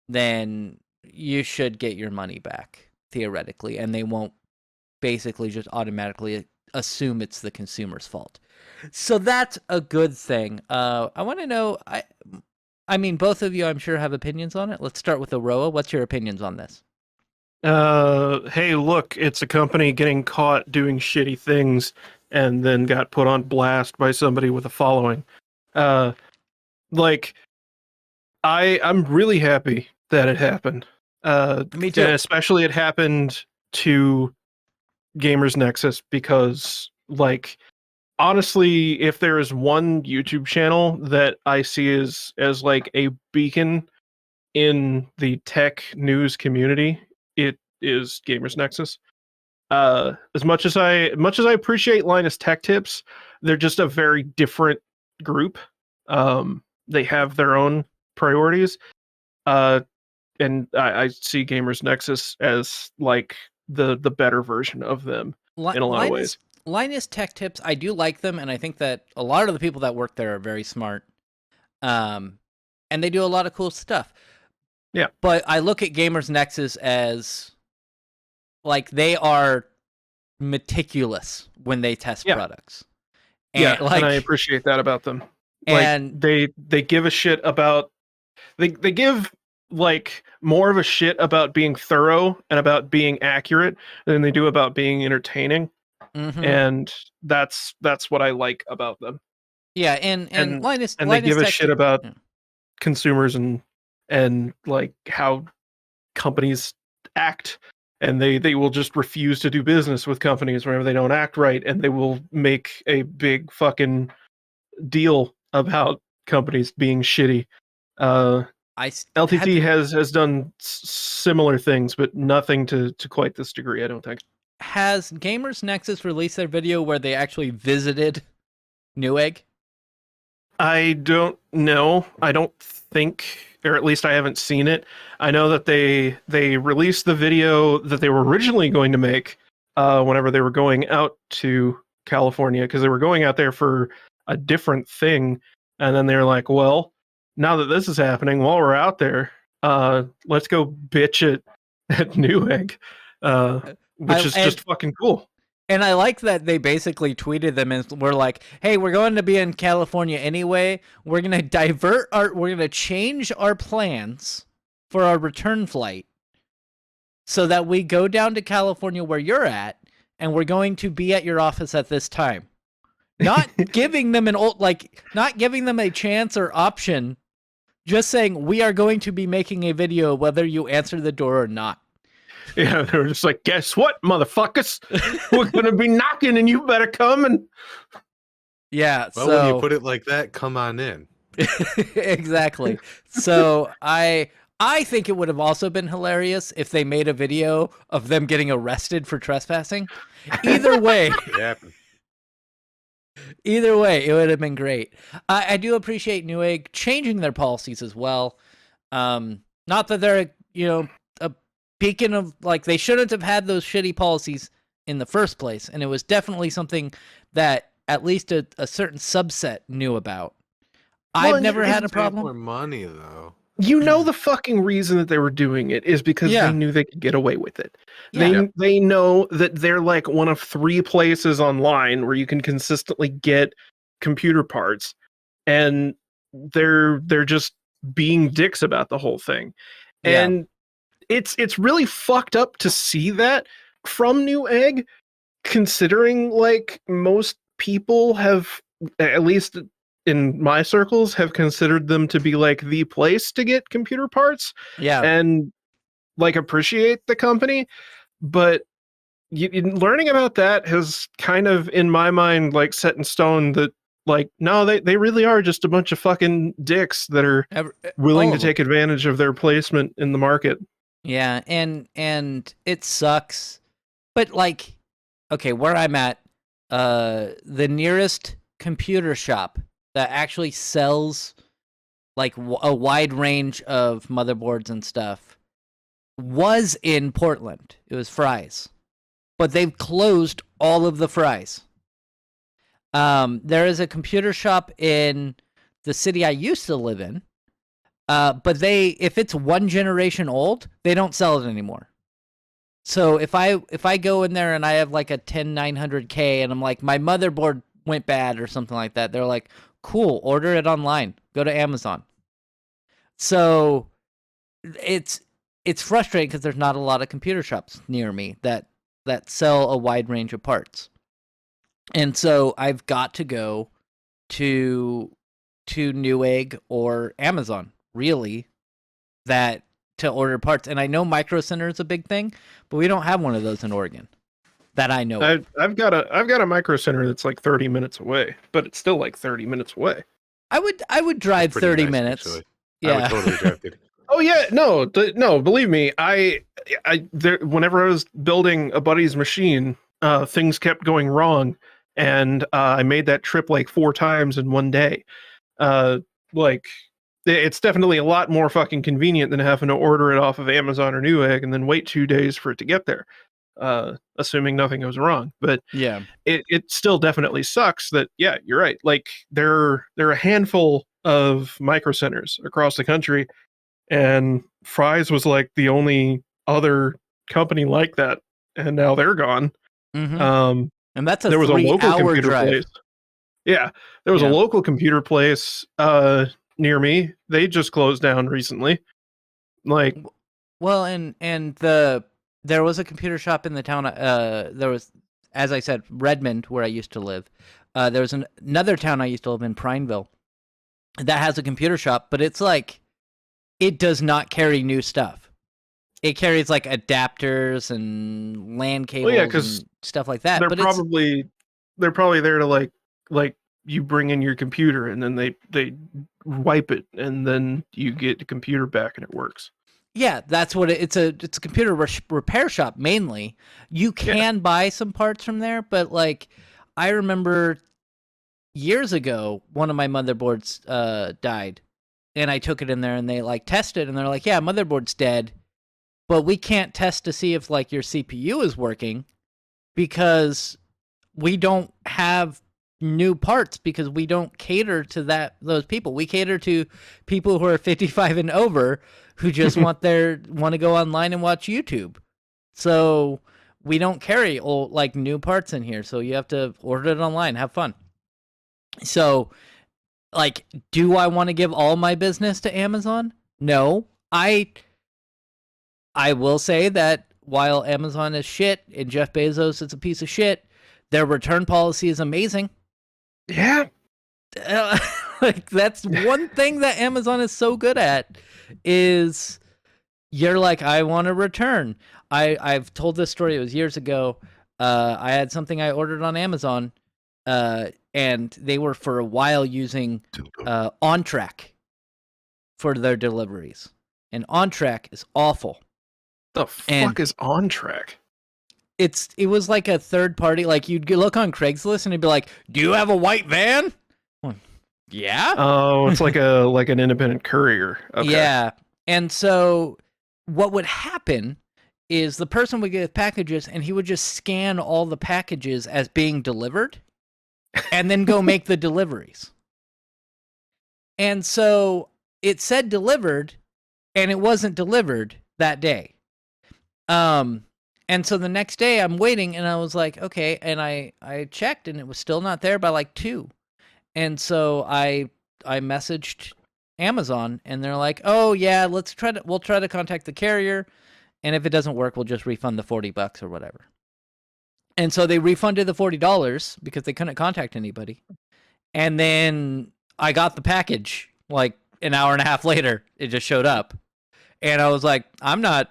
then you should get your money back, theoretically, and they won't basically just automatically assume it's the consumer's fault. So that's a good thing. I want to know, I mean, both of you, I'm sure, have opinions on it. Let's start with Aroa. What's your opinions on this? Hey, look, it's a company getting caught doing shitty things and then got put on blast by somebody with a following. Like, I'm really happy that it happened. Me too. And especially it happened to Gamers Nexus because, like, honestly, if there is one YouTube channel that I see as like a beacon in the tech news community, it is Gamers Nexus. As much as I appreciate Linus Tech Tips, they're just a very different group. They have their own priorities. And I see Gamers Nexus as like the better version of them in a lot of ways. Linus Tech Tips, I do like them, and I think that a lot of the people that work there are very smart. And they do a lot of cool stuff. Yeah. But I look at Gamers Nexus as like they are meticulous when they test products. And And I appreciate that about them. And they give a shit about they give like more of a shit about being thorough and about being accurate than they do about being entertaining. Mm-hmm. And that's what I like about them. Yeah, and Linus they give a shit about yeah. consumers and like how companies act, and they will just refuse to do business with companies whenever they don't act right, and they will make a big fucking deal about companies being shitty. LTT has done similar things, but nothing to quite this degree, I don't think. Has Gamers Nexus released their video where they actually visited Newegg? I don't know. I don't think, or at least I haven't seen it. I know that they released the video that they were originally going to make whenever they were going out to California, because they were going out there for a different thing, and then they were like, well, now that this is happening, while we're out there, let's go bitch at Newegg, which is just fucking cool. And I like that they basically tweeted them and were like, hey, we're going to be in California anyway. We're going to change our plans for our return flight so that we go down to California where you're at, and we're going to be at your office at this time. Not giving them not giving them a chance or option, just saying we are going to be making a video whether you answer the door or not. Yeah, they were just like, guess what, motherfuckers? We're going to be knocking and you better come. And yeah, well, when you put it like that, come on in. Exactly. So I think it would have also been hilarious if they made a video of them getting arrested for trespassing. Either way. Either way, it would have been great. I do appreciate Newegg changing their policies as well. Not that they're, a beacon of, like, they shouldn't have had those shitty policies in the first place. And it was definitely something that at least a certain subset knew about. I've never had a problem. More money, though. You know, the fucking reason that they were doing it is because they knew they could get away with it. They know that they're like one of 3 places online where you can consistently get computer parts, and they're just being dicks about the whole thing. And it's really fucked up to see that from Newegg, considering like most people have, at least in my circles, have considered them to be like the place to get computer parts and like appreciate the company. But learning about that has kind of, in my mind, like set in stone that like, no, they really are just a bunch of fucking dicks that are willing to take advantage of their placement in the market. Yeah, and it sucks. But like, okay, where I'm at, the nearest computer shop that actually sells like a wide range of motherboards and stuff was in Portland. It was Fry's. But they've closed all of the Fry's. There is a computer shop in the city I used to live in. But if it's one generation old, they don't sell it anymore. So if I go in there and I have like a 10900K and I'm like, my motherboard went bad or something like that, they're like, cool, order it online. Go to Amazon. So it's frustrating because there's not a lot of computer shops near me that sell a wide range of parts. And so I've got to go to Newegg or Amazon, really, to order parts. And I know Micro Center is a big thing, but we don't have one of those in Oregon that I know of. I've got a Micro Center that's like 30 minutes away, but it's still like 30 minutes away. I would drive Pretty 30 nice, minutes. actually. Yeah. I would totally drive it. Oh yeah, no, believe me, whenever I was building a buddy's machine, things kept going wrong, and I made that trip like 4 times in one day. Like, it's definitely a lot more fucking convenient than having to order it off of Amazon or Newegg and then wait 2 days for it to get there, assuming nothing goes wrong. But Yeah. it still definitely sucks that, yeah, you're right. Like, there are a handful of micro centers across the country, and Fry's was like the only other company like that, and now they're gone. Mm-hmm. And that's a There was a local 3-hour computer drive. place. Yeah, there was a local computer place near me. They just closed down recently. Like, Well, and there was a computer shop in the town. There was, as I said, Redmond, where I used to live. There was another town I used to live in, Prineville, that has a computer shop, but it's like, it does not carry new stuff. It carries like adapters and LAN cables and stuff like that. they're But probably there to like you bring in your computer and then they wipe it and then you get the computer back and it works. yeah, that's what it's a computer repair shop mainly. You can buy some parts from there, but like I remember years ago, one of my motherboards died, and I took it in there and they like tested and they're like, yeah, motherboard's dead, but we can't test to see if like your CPU is working because we don't have new parts, because we don't cater to those people. We cater to people who are 55 and over who just want to go online and watch YouTube. So we don't carry old like new parts in here. So you have to order it online, have fun. So like, do I want to give all my business to Amazon? No. I will say that while Amazon is shit and Jeff Bezos is a piece of shit, their return policy is amazing. Yeah. Like, that's one thing that Amazon is so good at, is you're like, I want to return. I've told this story, it was years ago. I had something I ordered on Amazon, and they were for a while using OnTrack for their deliveries. And OnTrack is awful. The fuck is OnTrack? It was like a third party. Like, you'd look on Craigslist and it'd be like, do you have a white van? Well, yeah. Oh, it's like an independent courier. Okay. Yeah. And so what would happen is the person would get packages and he would just scan all the packages as being delivered and then go make the deliveries. And so it said delivered and it wasn't delivered that day. And so the next day I'm waiting and I was like, okay. And I checked and it was still not there by like 2. And so I messaged Amazon and they're like, oh yeah, we'll try to contact the carrier. And if it doesn't work, we'll just refund the $40 or whatever. And so they refunded the $40 because they couldn't contact anybody. And then I got the package like an hour and a half later. It just showed up. And I was like, I'm not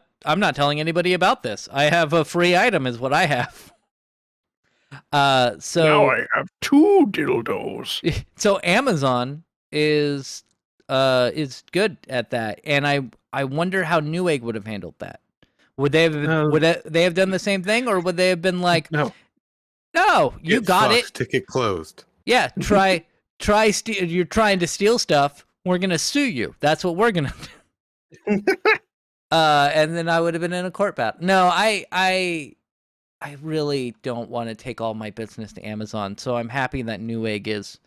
telling anybody about this. I have a free item is what I have. So now I have 2 dildos. So Amazon is good at that. And I wonder how Newegg would have handled that. Would they have done the same thing, or would they have been like, no, you got it. Ticket closed. Yeah, you're trying to steal stuff. We're gonna sue you. That's what we're gonna do. And then I would have been in a court battle. No, I really don't want to take all my business to Amazon, so I'm happy that Newegg is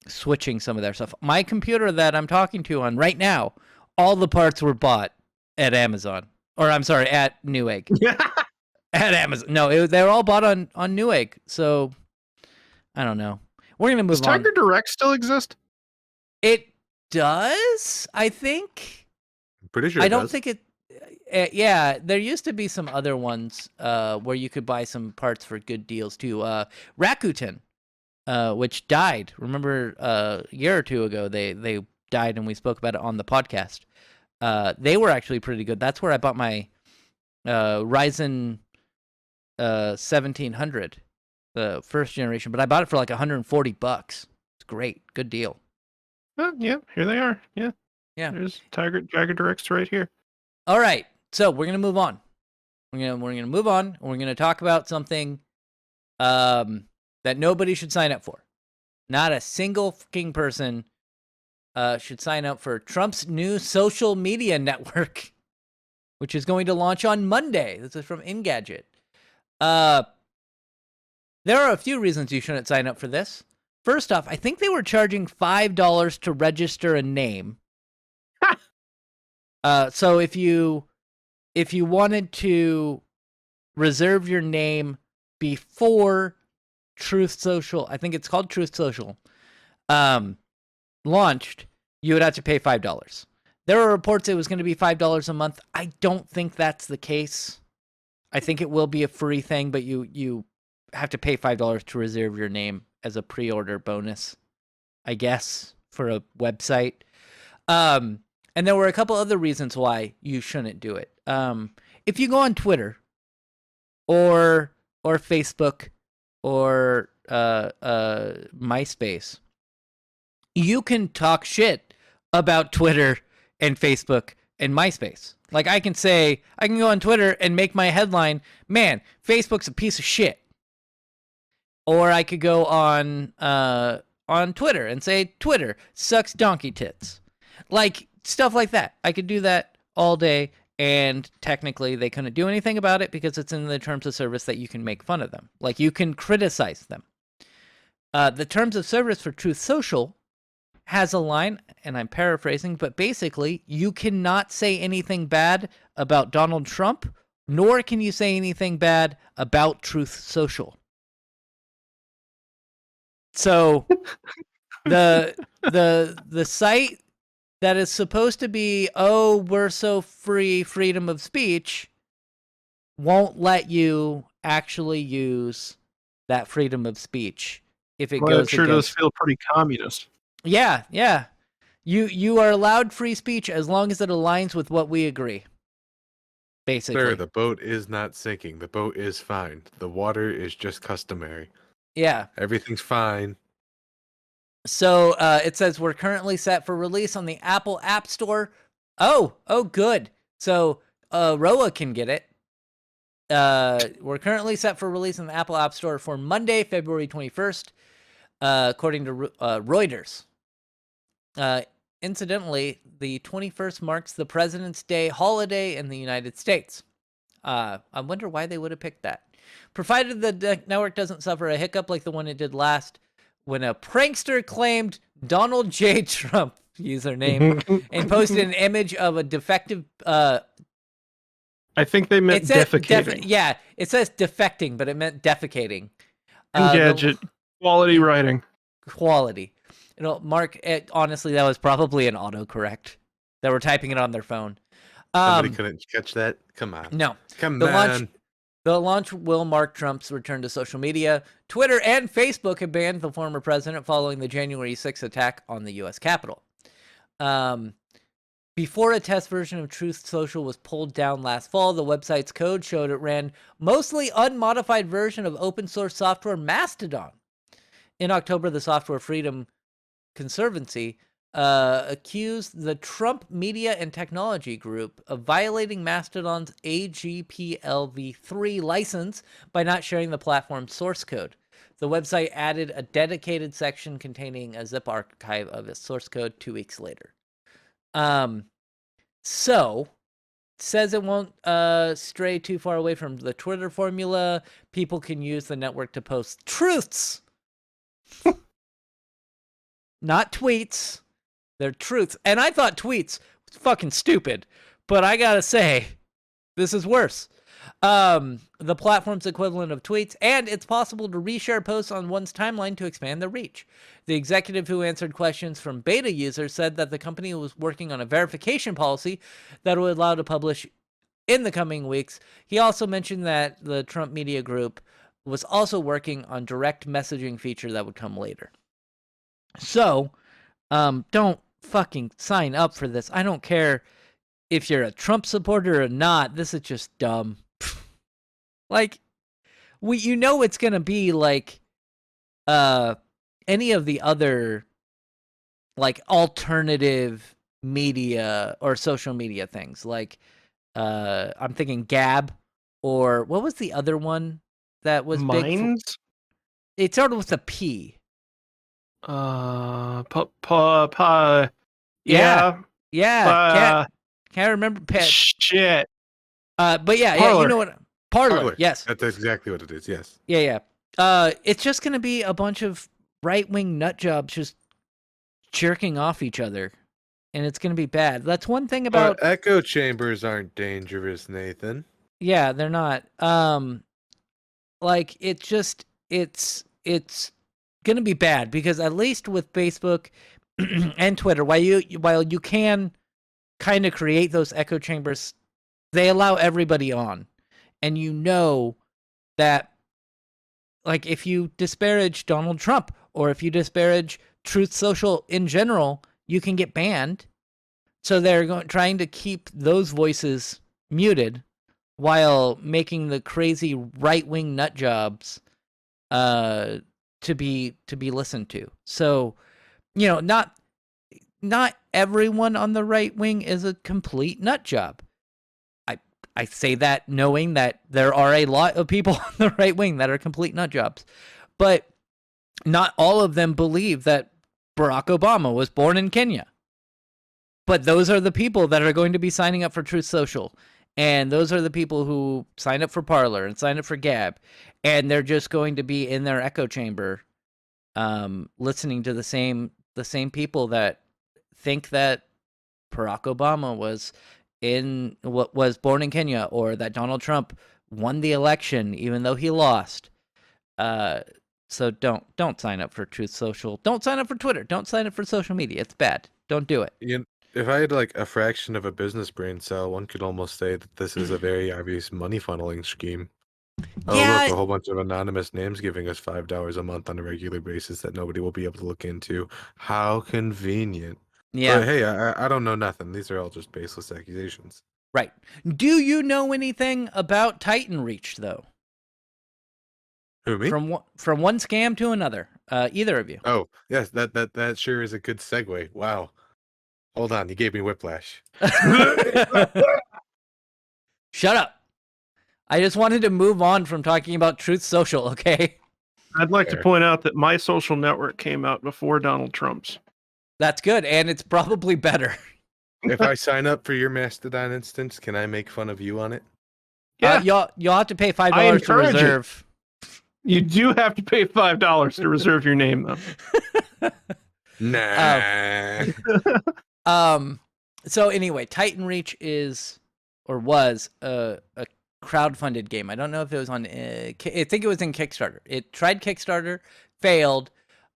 switching some of their stuff. My computer that I'm talking to on right now, all the parts were bought at Amazon. Or I'm sorry, at Newegg. At Amazon. No, they're all bought on Newegg. So I don't know. We're gonna move Does on. Tiger Direct still exist? It does, I think. I'm pretty sure I it don't does. think it. Yeah, there used to be some other ones where you could buy some parts for good deals too. Rakuten, which died. Remember, a year or two ago, they died, and we spoke about it on the podcast. They were actually pretty good. That's where I bought my Ryzen 1700, the first generation, but I bought it for like $140. It's great, good deal. Oh, yeah, here they are. Yeah. Yeah. There's Tiger Directs right here. All right, so we're gonna move on. We're gonna move on, and we're gonna talk about something that nobody should sign up for. Not a single fucking person should sign up for Trump's new social media network, which is going to launch on Monday. This is from Engadget. There are a few reasons you shouldn't sign up for this. First off, I think they were charging $5 to register a name. So if you wanted to reserve your name before Truth Social, I think it's called Truth Social, launched, you would have to pay $5. There were reports it was going to be $5 a month. I don't think that's the case. I think it will be a free thing, but you have to pay $5 to reserve your name as a pre-order bonus, I guess, for a website. And there were a couple other reasons why you shouldn't do it. If you go on Twitter or Facebook or MySpace, you can talk shit about Twitter and Facebook and MySpace. Like I can go on Twitter and make my headline, man, Facebook's a piece of shit. Or I could go on Twitter and say, Twitter sucks donkey tits. Like, stuff like that. I could do that all day, and technically they couldn't do anything about it because it's in the terms of service that you can make fun of them. Like, you can criticize them. The terms of service for Truth Social has a line, and I'm paraphrasing, but basically, you cannot say anything bad about Donald Trump, nor can you say anything bad about Truth Social. So the site that is supposed to be, oh, we're so free, freedom of speech, won't let you actually use that freedom of speech if it goes It sure against... does feel pretty communist. Yeah. You are allowed free speech as long as it aligns with what we agree. Basically. Sir, the boat is not sinking. The boat is fine. The water is just customary. Yeah. Everything's fine. So it says we're currently set for release on the Apple App Store. Oh, good. So Roa can get it. We're currently set for release on the Apple App Store for Monday, February 21st, according to Reuters. Incidentally, the 21st marks the President's Day holiday in the United States. I wonder why they would have picked that. Provided the network doesn't suffer a hiccup like the one it did last, when a prankster claimed Donald J. Trump username and posted an image of a defective... I think they meant defecating. Yeah, it says defecting, but it meant defecating. Engadget. Quality writing. Quality. Mark, honestly, that was probably an autocorrect. They were typing it on their phone. Somebody couldn't catch that? Come on. No. Come on. The launch will mark Trump's return to social media. Twitter and Facebook have banned the former president following the January 6th attack on the U.S. Capitol. Before a test version of Truth Social was pulled down last fall, the website's code showed it ran mostly unmodified version of open source software Mastodon. In October, the Software Freedom Conservancy accused the Trump Media and Technology Group of violating Mastodon's AGPLv3 license by not sharing the platform's source code. The website added a dedicated section containing a zip archive of its source code 2 weeks later. So says it won't stray too far away from the Twitter formula. People can use the network to post truths. Not tweets. They're truths. And I thought tweets was fucking stupid. But I gotta say, this is worse. The platform's equivalent of tweets, and it's possible to reshare posts on one's timeline to expand their reach. The executive who answered questions from beta users said that the company was working on a verification policy that would allow to publish in the coming weeks. He also mentioned that the Trump Media Group was also working on direct messaging feature that would come later. So, don't fucking sign up for this. I don't care if you're a Trump supporter or not. This is just dumb. Like, it's gonna be like any of the other like alternative media or social media things. Like I'm thinking Gab, or what was the other one that was big? Minds? It started with a P. Yeah. Yeah. Can't remember. Shit. But yeah, Parler. you know what? Parler. Yes. That's exactly what it is. Yes. Yeah. It's just gonna be a bunch of right-wing nut jobs just jerking off each other, and it's gonna be bad. That's one thing about. But echo chambers aren't dangerous, Nathan. Yeah, they're not. Like it's gonna be bad because at least with Facebook and Twitter, while you can kind of create those echo chambers, they allow everybody on. And you know that, like, if you disparage Donald Trump or if you disparage Truth Social in general, you can get banned. So they're trying to keep those voices muted while making the crazy right-wing nut jobs to be listened to. So, not everyone on the right wing is a complete nut job. I say that knowing that there are a lot of people on the right wing that are complete nut jobs. But not all of them believe that Barack Obama was born in Kenya. But those are the people that are going to be signing up for Truth Social. And those are the people who sign up for Parler and sign up for Gab. And they're just going to be in their echo chamber listening to the same people that think that Barack Obama was born in Kenya, or that Donald Trump won the election even though he lost. So don't sign up for Truth Social. Don't sign up for Twitter. Don't sign up for social media. It's bad. Don't do it. If I had like a fraction of a business brain cell, one could almost say that this is a very obvious money funneling scheme. Oh, Yeah. look, a whole bunch of anonymous names giving us $5 a month on a regular basis that nobody will be able to look into. How convenient. Yeah. But hey, I don't know nothing. These are all just baseless accusations. Right. Do you know anything about Titan Reach, though? Who, me? From one scam to another. Either of you. Oh, yes, that sure is a good segue. Wow. Hold on, you gave me whiplash. Shut up. I just wanted to move on from talking about Truth Social, okay? I'd like to Fair. point out that my social network came out before Donald Trump's. That's good, and it's probably better. If I sign up for your Mastodon instance, can I make fun of you on it? Yeah. You'll have to pay $5 to encourage it. reserve. You do have to pay $5 to reserve your name, though. Nah. So anyway, Titan Reach is, or was, a crowdfunded game. I don't know if it was on, I think it was in Kickstarter. It tried Kickstarter, failed,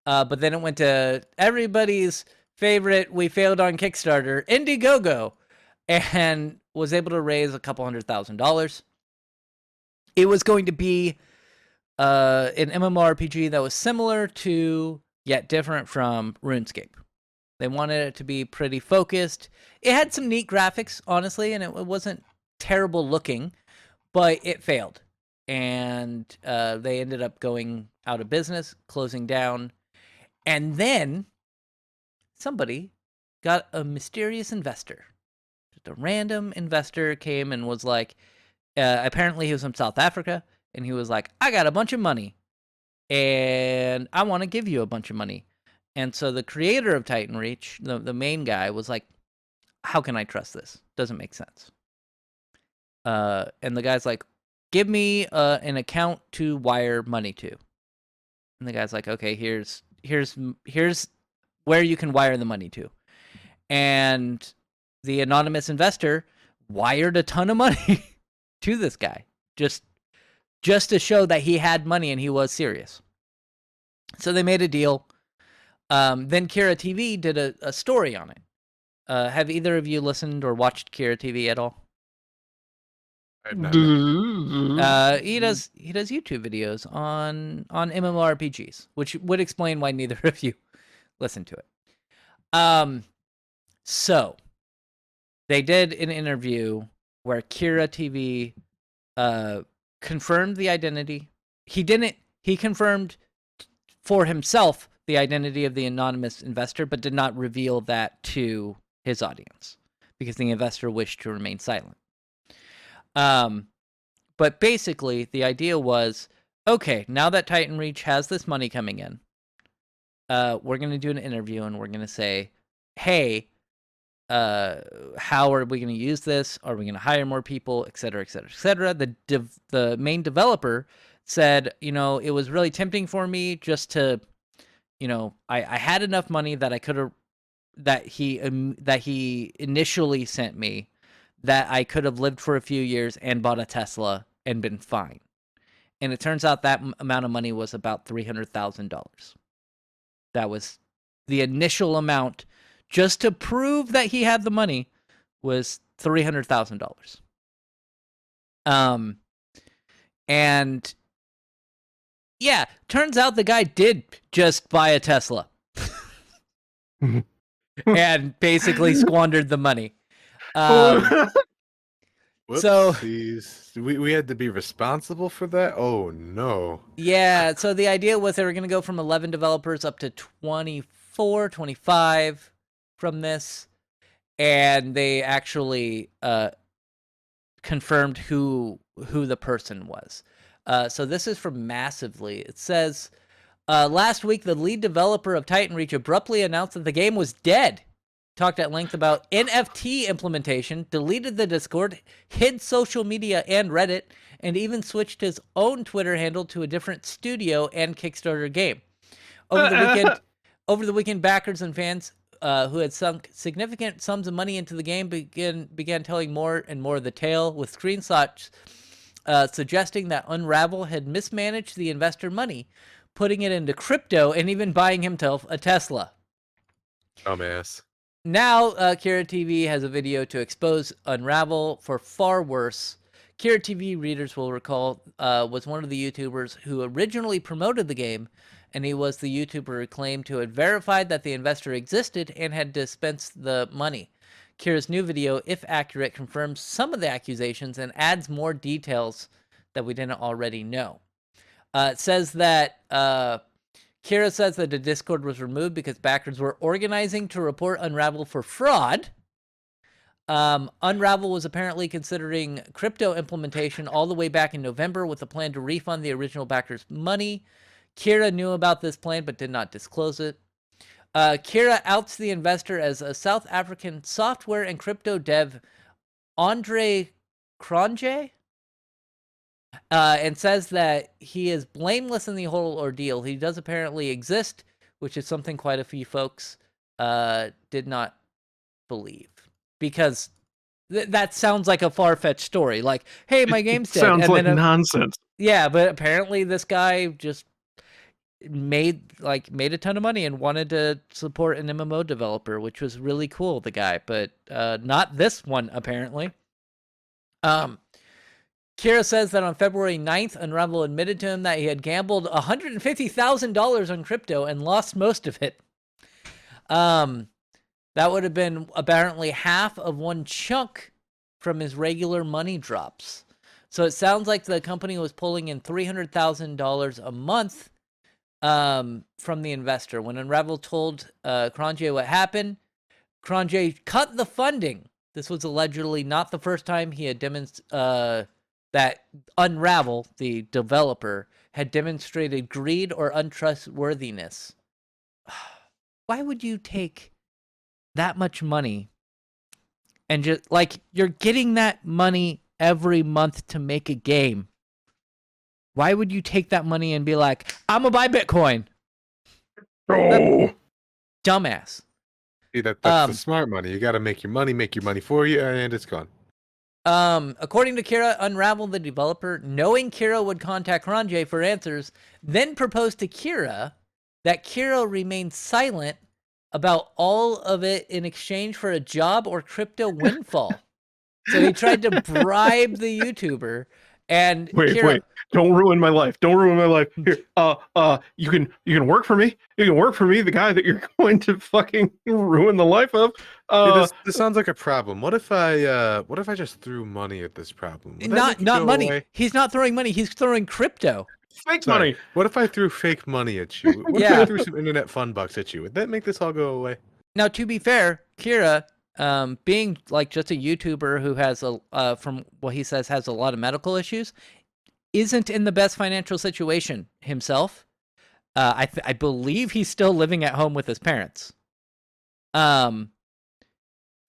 but then it went to everybody's favorite, we failed on Kickstarter, Indiegogo, and was able to raise a couple $100,000. It was going to be an MMORPG that was similar to, yet different from, RuneScape. They wanted it to be pretty focused. It had some neat graphics, honestly, and it wasn't terrible looking, but it failed. And they ended up going out of business, closing down. And then somebody got a mysterious investor. Just a random investor came and was like, apparently he was from South Africa, and he was like, I got a bunch of money, and I want to give you a bunch of money. And so the creator of Titan Reach, the main guy, was like, how can I trust this? Doesn't make sense. And the guy's like, give me an account to wire money to. And the guy's like, okay, here's where you can wire the money to. And the anonymous investor wired a ton of money to this guy, just to show that he had money and he was serious. So they made a deal. Then Kira TV did a story on it. Have either of you listened or watched Kira TV at all? I have not. He does YouTube videos on MMORPGs, which would explain why neither of you listen to it. So they did an interview where Kira TV confirmed the identity. He confirmed for himself the identity of the anonymous investor, but did not reveal that to his audience because the investor wished to remain silent. But basically the idea was, okay, now that Titan Reach has this money coming in, we're going to do an interview and we're going to say, hey, how are we going to use this? Are we going to hire more people, et cetera, et cetera, et cetera? The main developer said, it was really tempting for me just to, I had enough money that I could have, that he initially sent me, that I could have lived for a few years and bought a Tesla and been fine. And it turns out that amount of money was about $300,000. That was the initial amount, just to prove that he had the money, was $300,000. And yeah, turns out the guy did just buy a Tesla and basically squandered the money. So we had to be responsible for that. Oh no. Yeah, so the idea was they were going to go from 11 developers up to 24, 25 from this, and they actually confirmed who the person was. So this is from Massively. It says, last week the lead developer of Titan Reach abruptly announced that the game was dead. Talked at length about NFT implementation, deleted the Discord, hid social media and Reddit, and even switched his own Twitter handle to a different studio and Kickstarter game. Over the weekend, backers and fans who had sunk significant sums of money into the game began telling more and more of the tale, with screenshots suggesting that Unravel had mismanaged the investor money, putting it into crypto and even buying himself a Tesla. Dumbass. Now, Kira TV has a video to expose Unravel for far worse. Kira TV readers will recall was one of the YouTubers who originally promoted the game, and he was the YouTuber who claimed to have verified that the investor existed and had dispensed the money. Kira's new video, if accurate, confirms some of the accusations and adds more details that we didn't already know. It says that Kira says that the Discord was removed because backers were organizing to report Unravel for fraud. Unravel was apparently considering crypto implementation all the way back in November with a plan to refund the original backers' money. Kira knew about this plan but did not disclose it. Kira outs the investor as a South African software and crypto dev, Andre Cronje, and says that he is blameless in the whole ordeal. He does apparently exist, which is something quite a few folks did not believe. Because that sounds like a far-fetched story. Like, hey, my game's dead. Sounds and like then nonsense. Yeah, but apparently this guy just made a ton of money and wanted to support an MMO developer, which was really cool, the guy. But not this one, apparently. Kira says that on February 9th, Unravel admitted to him that he had gambled $150,000 on crypto and lost most of it. That would have been apparently half of one chunk from his regular money drops. So it sounds like the company was pulling in $300,000 a month from the investor. When Unravel told Cronje what happened, Cronje cut the funding. This was allegedly not the first time he had demonstrated that Unravel, the developer, had demonstrated greed or untrustworthiness. Why would you take that much money and just, like, you're getting that money every month to make a game. Why would you take that money and be like, I'm gonna buy Bitcoin? Oh, Dumbass. See, that's the smart money. You got to make your money for you, and it's gone. According to Kira, Unravel, the developer, knowing Kira would contact Kronje for answers, then proposed to Kira that Kira remain silent about all of it in exchange for a job or crypto windfall. So he tried to bribe the YouTuber, and wait! Don't ruin my life! Don't ruin my life! Here, you can work for me. You can work for me. The guy that you're going to fucking ruin the life of. See, this sounds like a problem. What if I just threw money at this problem? Would that make it not go money. away? He's not throwing money. He's throwing crypto. fake Sorry. money. What if I threw fake money at you? What if I threw some internet fun bucks at you? Would that make this all go away? Now, to be fair, Kira, being like just a YouTuber who has from what he says has a lot of medical issues, isn't in the best financial situation himself. I believe he's still living at home with his parents. And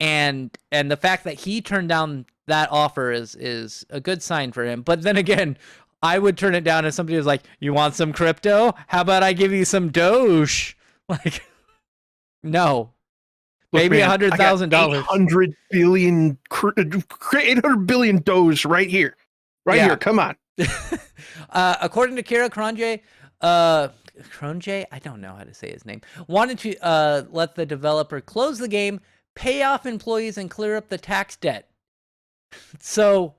the fact that he turned down that offer is a good sign for him. But then again, I would turn it down if somebody was like, "You want some crypto? How about I give you some Doge?" Like, no. Look, Maybe man, $100,000. 800 billion, 800 billion Doge right here. Right Yeah. here. Come on. According to Kira, Kronje, I don't know how to say his name, wanted to let the developer close the game, pay off employees, and clear up the tax debt. So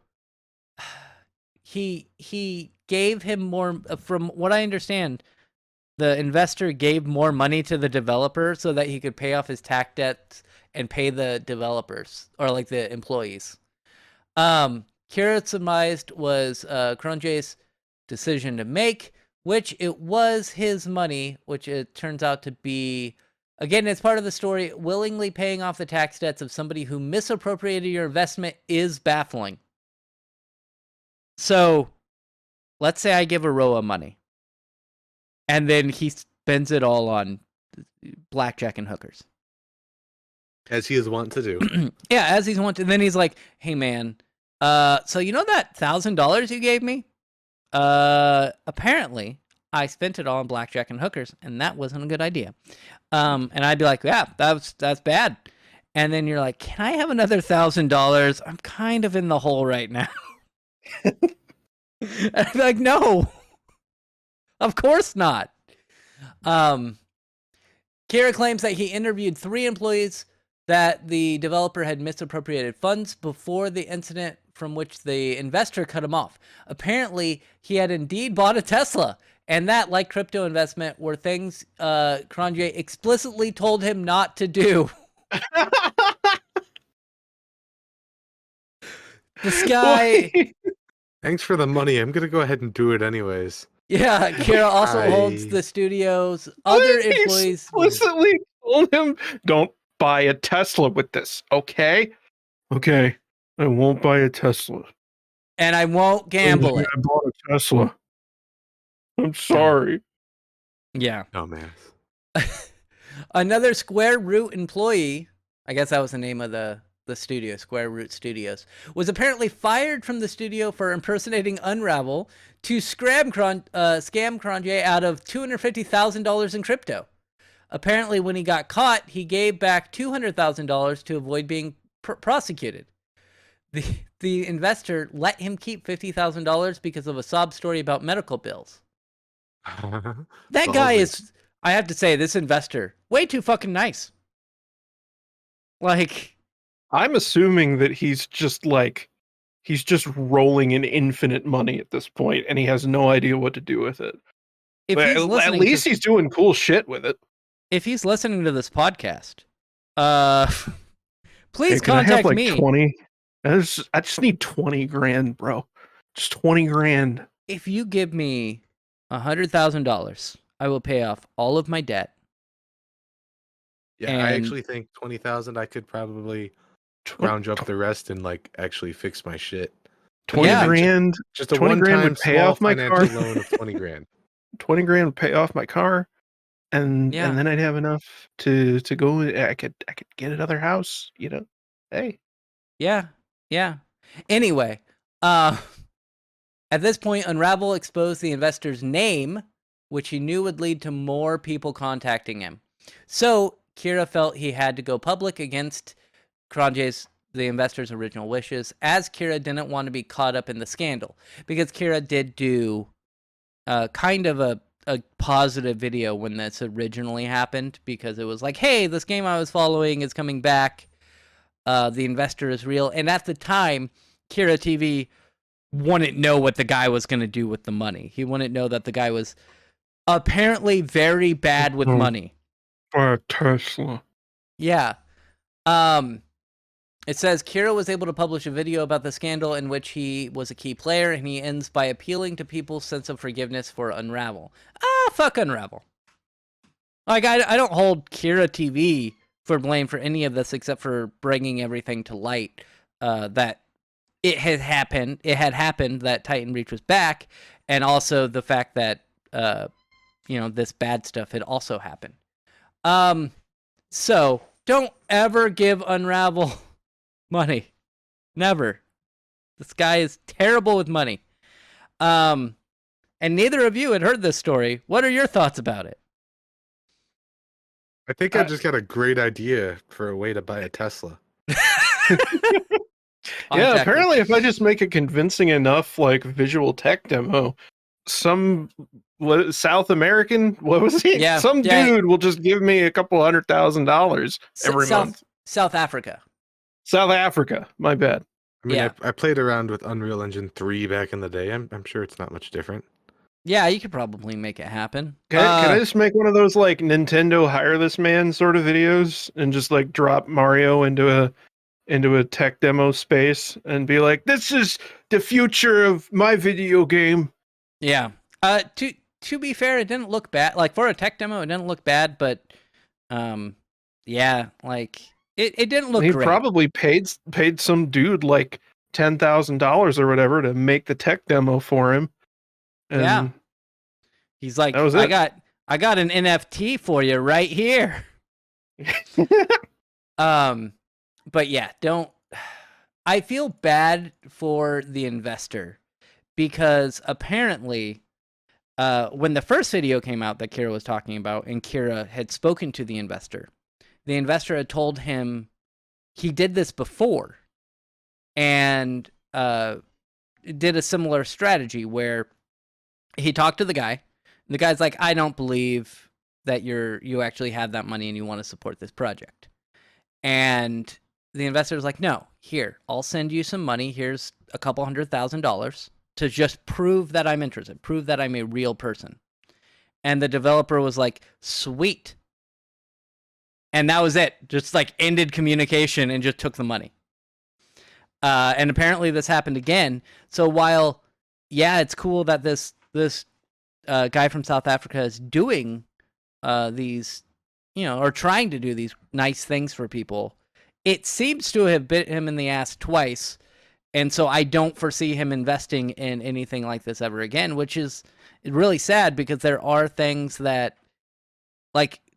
he gave him more, from what I understand, the investor gave more money to the developer so that he could pay off his tax debts and pay the developers, or like the employees. Kira surmised was Kronje's decision to make, which it was his money, which it turns out to be, again, it's part of the story. Willingly paying off the tax debts of somebody who misappropriated your investment is baffling. So let's say I give Aroa money, and then he spends it all on blackjack and hookers. As he is wont to do. Yeah, as he's wanting. Then he's like, "Hey, man, so you know that $1,000 you gave me? Apparently I spent it all on blackjack and hookers, and that wasn't a good idea." And I'd be like, "Yeah, that's bad." And then you're like, "Can I have another $1,000? I'm kind of in the hole right now." And I'd be like, "No, of course not." Kira claims that he interviewed 3 employees that the developer had misappropriated funds before the incident from which the investor cut him off. Apparently, he had indeed bought a Tesla, and that, like crypto investment, were things Kronje explicitly told him not to do. This guy... Thanks for the money. I'm going to go ahead and do it anyways. Yeah, Kira also holds the studio's other employees. Explicitly told him, "Don't buy a Tesla with this, okay? Okay, I won't buy a Tesla. And I won't gamble it. I bought a Tesla. I'm sorry." Yeah. Dumbass. Another Square Root employee, I guess that was the name of the studio, Square Root Studios, was apparently fired from the studio for impersonating Unravel to scam Kronje out of $250,000 in crypto. Apparently, when he got caught, he gave back $200,000 to avoid being prosecuted. The investor let him keep $50,000 because of a sob story about medical bills. That guy is, I have to say, this investor, way too fucking nice. Like, I'm assuming that he's just rolling in infinite money at this point, and he has no idea what to do with it. if But he's at listening least to, he's doing cool shit with it. if he's listening to this podcast, please Hey, can I have contact like me. 20? I just need 20 grand, bro. Just 20 grand. If you give me $100,000, I will pay off all of my debt. Yeah, I And- actually think 20,000 I could probably round up the rest and like actually fix my shit. 20 Yeah. grand. Just a 20 grand one-time would pay small off my financial car. loan of 20 grand. 20 grand would pay off my car, and Yeah. then I'd have enough to go. I could get another house. You know, hey, Yeah. Anyway, At this point, Unravel exposed the investor's name, which he knew would lead to more people contacting him. So Kira felt he had to go public against the investor's original wishes, as Kira didn't want to be caught up in the scandal, because Kira did do kind of a positive video when this originally happened, because it was like, hey, this game I was following is coming back. The investor is real. And at the time, Kira TV wouldn't know what the guy was going to do with the money. He wouldn't know that the guy was apparently very bad with money. For a Tesla. Yeah. It says Kira was able to publish a video about the scandal in which he was a key player, and he ends by appealing to people's sense of forgiveness for Unravel. Fuck Unravel. Like, I don't hold Kira TV for blame for any of this except for bringing everything to light, that it had happened that Titan Reach was back, and also the fact that this bad stuff had also happened. So don't ever give Unravel money. Never. This guy is terrible with money. And neither of you had heard this story. What are your thoughts about it? I think I just got a great idea for a way to buy a Tesla. Yeah, apparently if I just make a convincing enough visual tech demo, some South American, what was he? Yeah, dude will just give me a couple $100,000 every month. South Africa. South Africa, my bad. I mean, Yeah. I played around with Unreal Engine 3 back in the day. I'm sure it's not much different. Yeah, you could probably make it happen. Can I just make one of those Nintendo hire this man sort of videos and just drop Mario into a tech demo space and be like, this is the future of my video game. Yeah. To be fair, it didn't look bad. Like, for a tech demo, it didn't look bad, but yeah, it didn't look great. He probably paid some dude $10,000 or whatever to make the tech demo for him. And yeah. He's like, I got an NFT for you right here. But yeah, I feel bad for the investor, because apparently when the first video came out that Kira was talking about, and Kira had spoken to the investor had told him he did this before and did a similar strategy where he talked to the guy. The guy's like, I don't believe that you actually have that money and you want to support this project. And the investor's like, no, here, I'll send you some money. Here's a couple $100,000 to just prove that I'm interested, prove that I'm a real person. And the developer was like, sweet. And that was it. Just ended communication and just took the money. And apparently this happened again. So while, yeah, it's cool that this guy from South Africa is doing these, or trying to do these nice things for people, it seems to have bit him in the ass twice. And so I don't foresee him investing in anything like this ever again, which is really sad, because there are things that,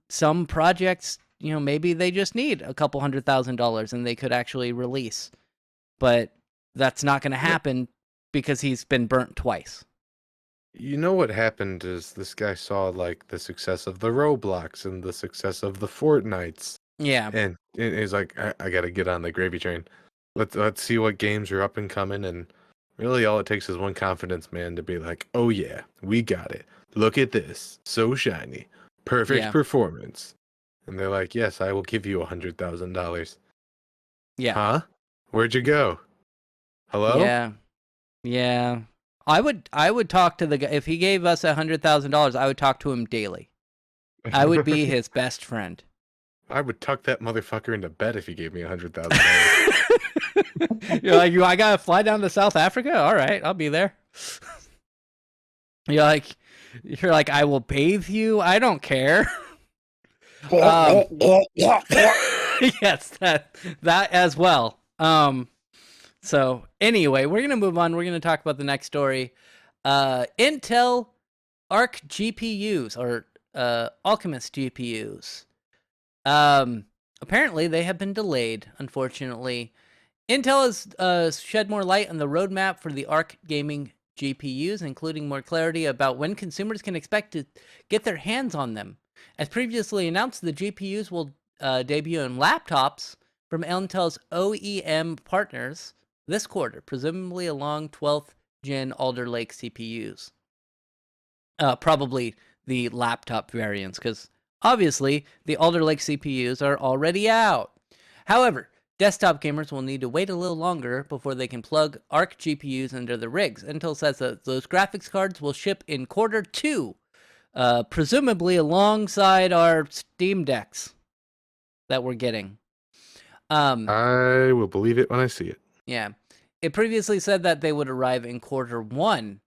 some projects, maybe they just need a couple $100,000 and they could actually release. But that's not going to happen because he's been burnt twice. You know what happened is this guy saw the success of the Roblox and the success of the Fortnites. Yeah. And he's like, I got to get on the gravy train. Let's see what games are up and coming. And really all it takes is one confidence man to be like, oh yeah, we got it. Look at this. So shiny. Perfect performance. And they're like, yes, I will give you $100,000. Yeah. Huh? Where'd you go? Hello? Yeah. Yeah. I would talk to the guy. If he gave us $100,000, I would talk to him daily. I would be his best friend. I would tuck that motherfucker into bed if he gave me $100,000. You're like, I gotta fly down to South Africa? All right, I'll be there. You're like, I will bathe you. I don't care. Yes, that as well. So anyway, we're gonna move on. We're gonna talk about the next story. Intel Arc GPUs, or Alchemist Gpus. Apparently they have been delayed, unfortunately, Intel has shed more light on the roadmap for the Arc gaming GPUs, including more clarity about when consumers can expect to get their hands on them. As previously announced, the GPUs will debut in laptops from Intel's OEM partners this quarter, presumably along 12th gen Alder Lake CPUs. Probably the laptop variants, because obviously the Alder Lake CPUs are already out. However, desktop gamers will need to wait a little longer before they can plug Arc GPUs into their rigs. Intel says that those graphics cards will ship in Q2, presumably alongside our Steam Decks that we're getting. I will believe it when I see it. Yeah. It previously said that they would arrive in Q1.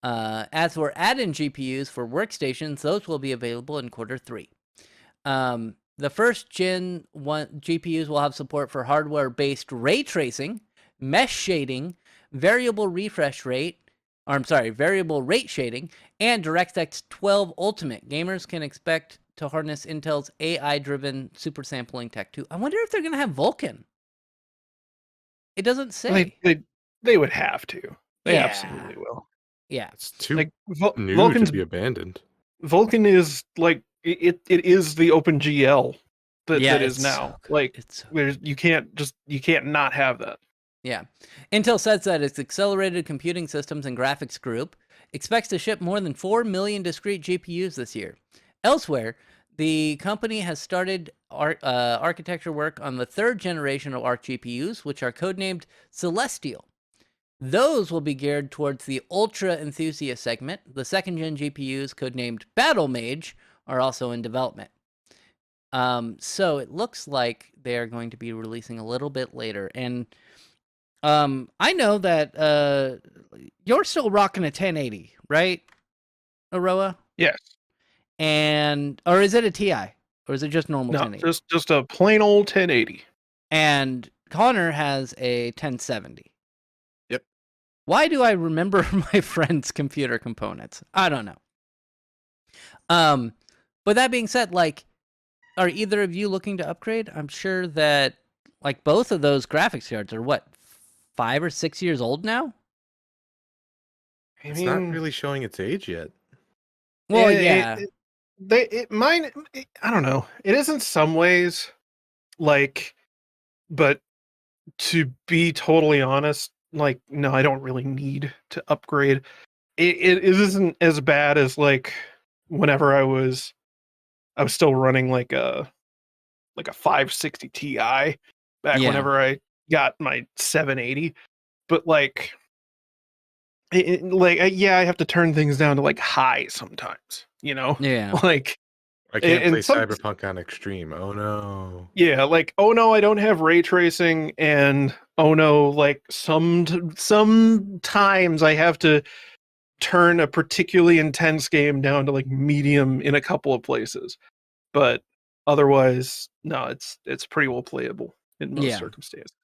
As for add-in GPUs for workstations, those will be available in Q3. The first Gen 1 GPUs will have support for hardware-based ray tracing, mesh shading, variable rate shading, and DirectX 12 Ultimate. Gamers can expect to harness Intel's AI-driven super sampling tech too. I wonder if they're going to have Vulkan. It doesn't say. They would have to. They Yeah. absolutely will. Yeah. It's too Like new Vulcan's to be abandoned. Vulkan is like it is the OpenGL that Yeah, is it's now. so Like It's you can't not have that. Yeah. Intel says that its accelerated computing systems and graphics group expects to ship more than 4 million discrete GPUs this year. Elsewhere, the company has started architecture work on the third generation of Arc GPUs, which are codenamed Celestial. Those will be geared towards the ultra enthusiast segment. The second gen GPUs, codenamed Battle Mage, are also in development. So it looks like they are going to be releasing a little bit later. And I know that you're still rocking a 1080, right, Aroa? Yes. Or is it a TI? Or is it just normal No, 1080? just a plain old 1080. And Connor has a 1070. Yep. Why do I remember my friend's computer components? I don't know. But that being said, like, are either of you looking to upgrade? I'm sure that like both of those graphics cards are what, 5 or 6 years old now? It's not really showing its age yet. Well, yeah. yeah. I don't know. It is in some ways, like, but to be totally honest, like, no, I don't really need to upgrade. It isn't as bad as like whenever I was still running like a 560 Ti back Yeah. whenever I got my 780, but like. Yeah, I have to turn things down to like high sometimes, Yeah. like I can't and play Cyberpunk on extreme. Oh no. yeah, like, oh no, I don't have ray tracing, and oh no, like sometimes I have to turn a particularly intense game down to like medium in a couple of places, but otherwise, no, it's pretty well playable in most circumstances.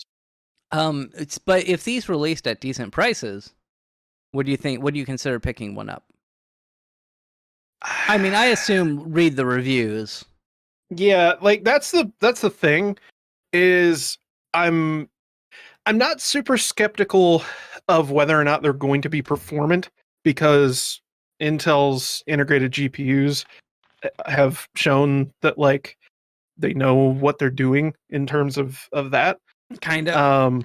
But if these released at decent prices, what do you think? What do you consider picking one up? I mean, I assume read the reviews. Yeah, like that's the thing is I'm not super skeptical of whether or not they're going to be performant, because Intel's integrated GPUs have shown that like they know what they're doing in terms of that. Kind of.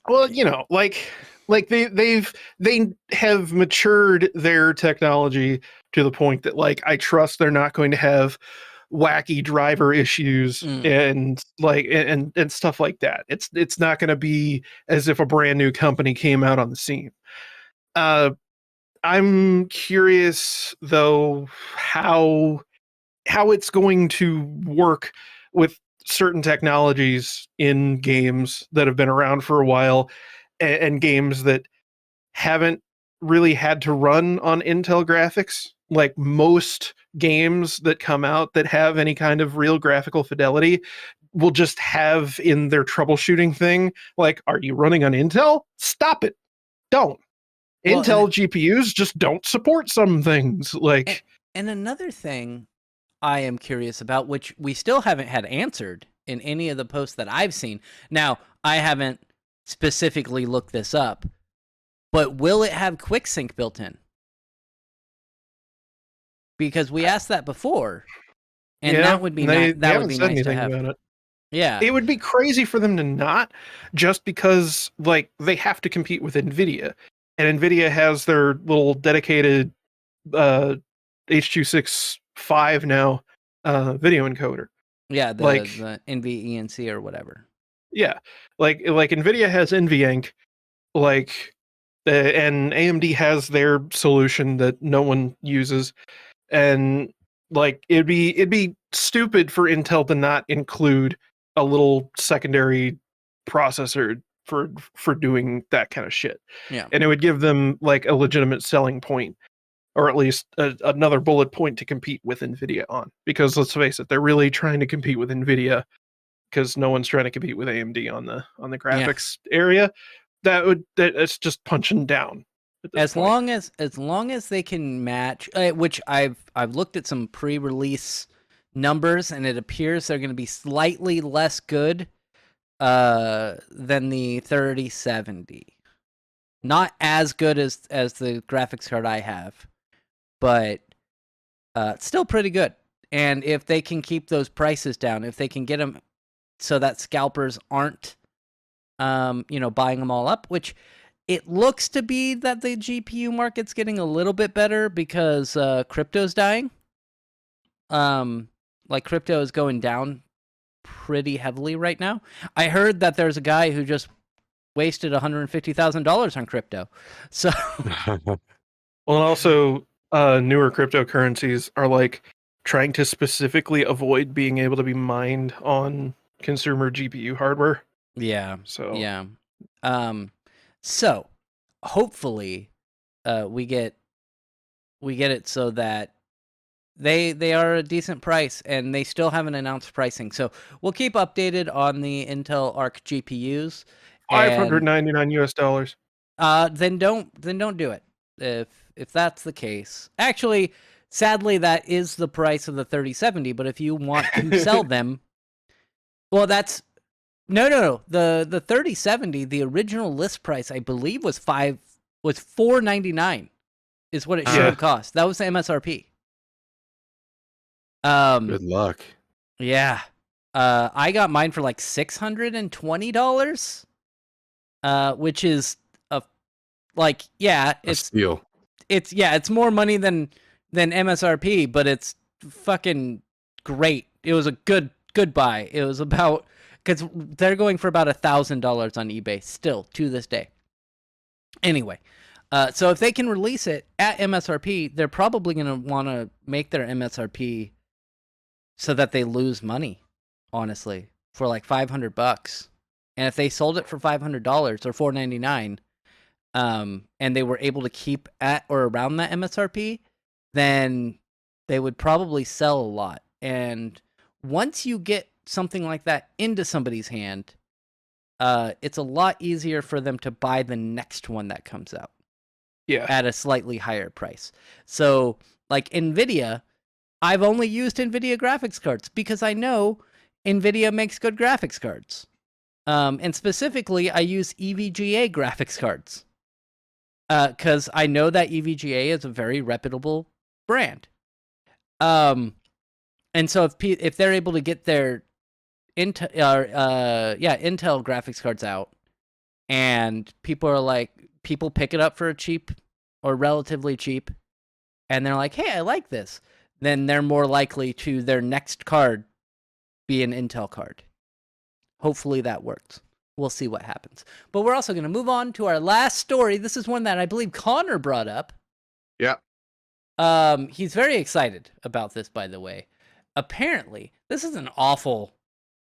Well, like they have matured their technology to the point that like I trust they're not going to have wacky driver issues and like and stuff like that. It's not going to be as if a brand new company came out on the scene. I'm curious though how it's going to work with certain technologies in games that have been around for a while, and games that haven't really had to run on Intel graphics. Like most games that come out that have any kind of real graphical fidelity will just have in their troubleshooting thing, like, are you running on Intel? Stop it. Don't. Well, Intel GPUs just don't support some things. Like, and another thing I am curious about, which we still haven't had answered in any of the posts that I've seen. Now, I haven't specifically looked this up, but will it have QuickSync built in? Because we asked that before, and Yeah, that would be they that would haven't be said nice to anything have. about it. Yeah, It would be crazy for them to not, just because like they have to compete with Nvidia, and Nvidia has their little dedicated H.265 now video encoder. yeah, Like the NVENC or whatever. yeah, like Nvidia has NVEnc, like and AMD has their solution that no one uses, and like it'd be stupid for Intel to not include a little secondary processor for doing that kind of shit. Yeah. And it would give them like a legitimate selling point, or at least another bullet point to compete with Nvidia on, because let's face it, they're really trying to compete with Nvidia because no one's trying to compete with AMD on the Yeah. graphics area. That's just punching down at this As point. long as they can match, which I've looked at some pre-release numbers, and it appears they're going to be slightly less good than the 3070. Not as good as the graphics card I have, but still pretty good. And if they can keep those prices down, if they can get them so that scalpers aren't buying them all up, which it looks to be that the GPU market's getting a little bit better because crypto's dying. Like crypto is going down pretty heavily right now. I heard that there's a guy who just wasted $150,000 on crypto. So Well, and also newer cryptocurrencies are like trying to specifically avoid being able to be mined on consumer GPU hardware. yeah, So yeah. So hopefully we get it so that they are a decent price, and they still haven't announced pricing. So we'll keep updated on the Intel Arc GPUs. $599. Then don't do it. If that's the case. Actually, sadly that is the price of the 3070, but if you want to sell them, well that's no. The 3070, the original list price I believe was $499 is what it should have cost. That was the MSRP. Good luck. Yeah. I got mine for like $620. Which is A steal. It's more money than MSRP, but it's fucking great. It was a good buy. It was about, because they're going for about $1,000 on eBay still to this day. Anyway, so if they can release it at MSRP, they're probably going to want to make their MSRP so that they lose money, honestly, for like $500. And if they sold it for $500 or $499, and they were able to keep at or around that MSRP, then they would probably sell a lot. And once you get something like that into somebody's hand, it's a lot easier for them to buy the next one that comes out. Yeah. At a slightly higher price. So, like Nvidia, I've only used Nvidia graphics cards because I know Nvidia makes good graphics cards. And specifically, I use EVGA graphics cards. Because I know that EVGA is a very reputable brand. And so if they're able to get their Intel graphics cards out, and people pick it up for cheap or relatively cheap, and they're like, hey, I like this, then they're more likely to their next card be an Intel card. Hopefully that works. We'll see what happens. But we're also going to move on to our last story. This is one that I believe Connor brought up. Yeah. He's very excited about this, by the way. Apparently, this is an awful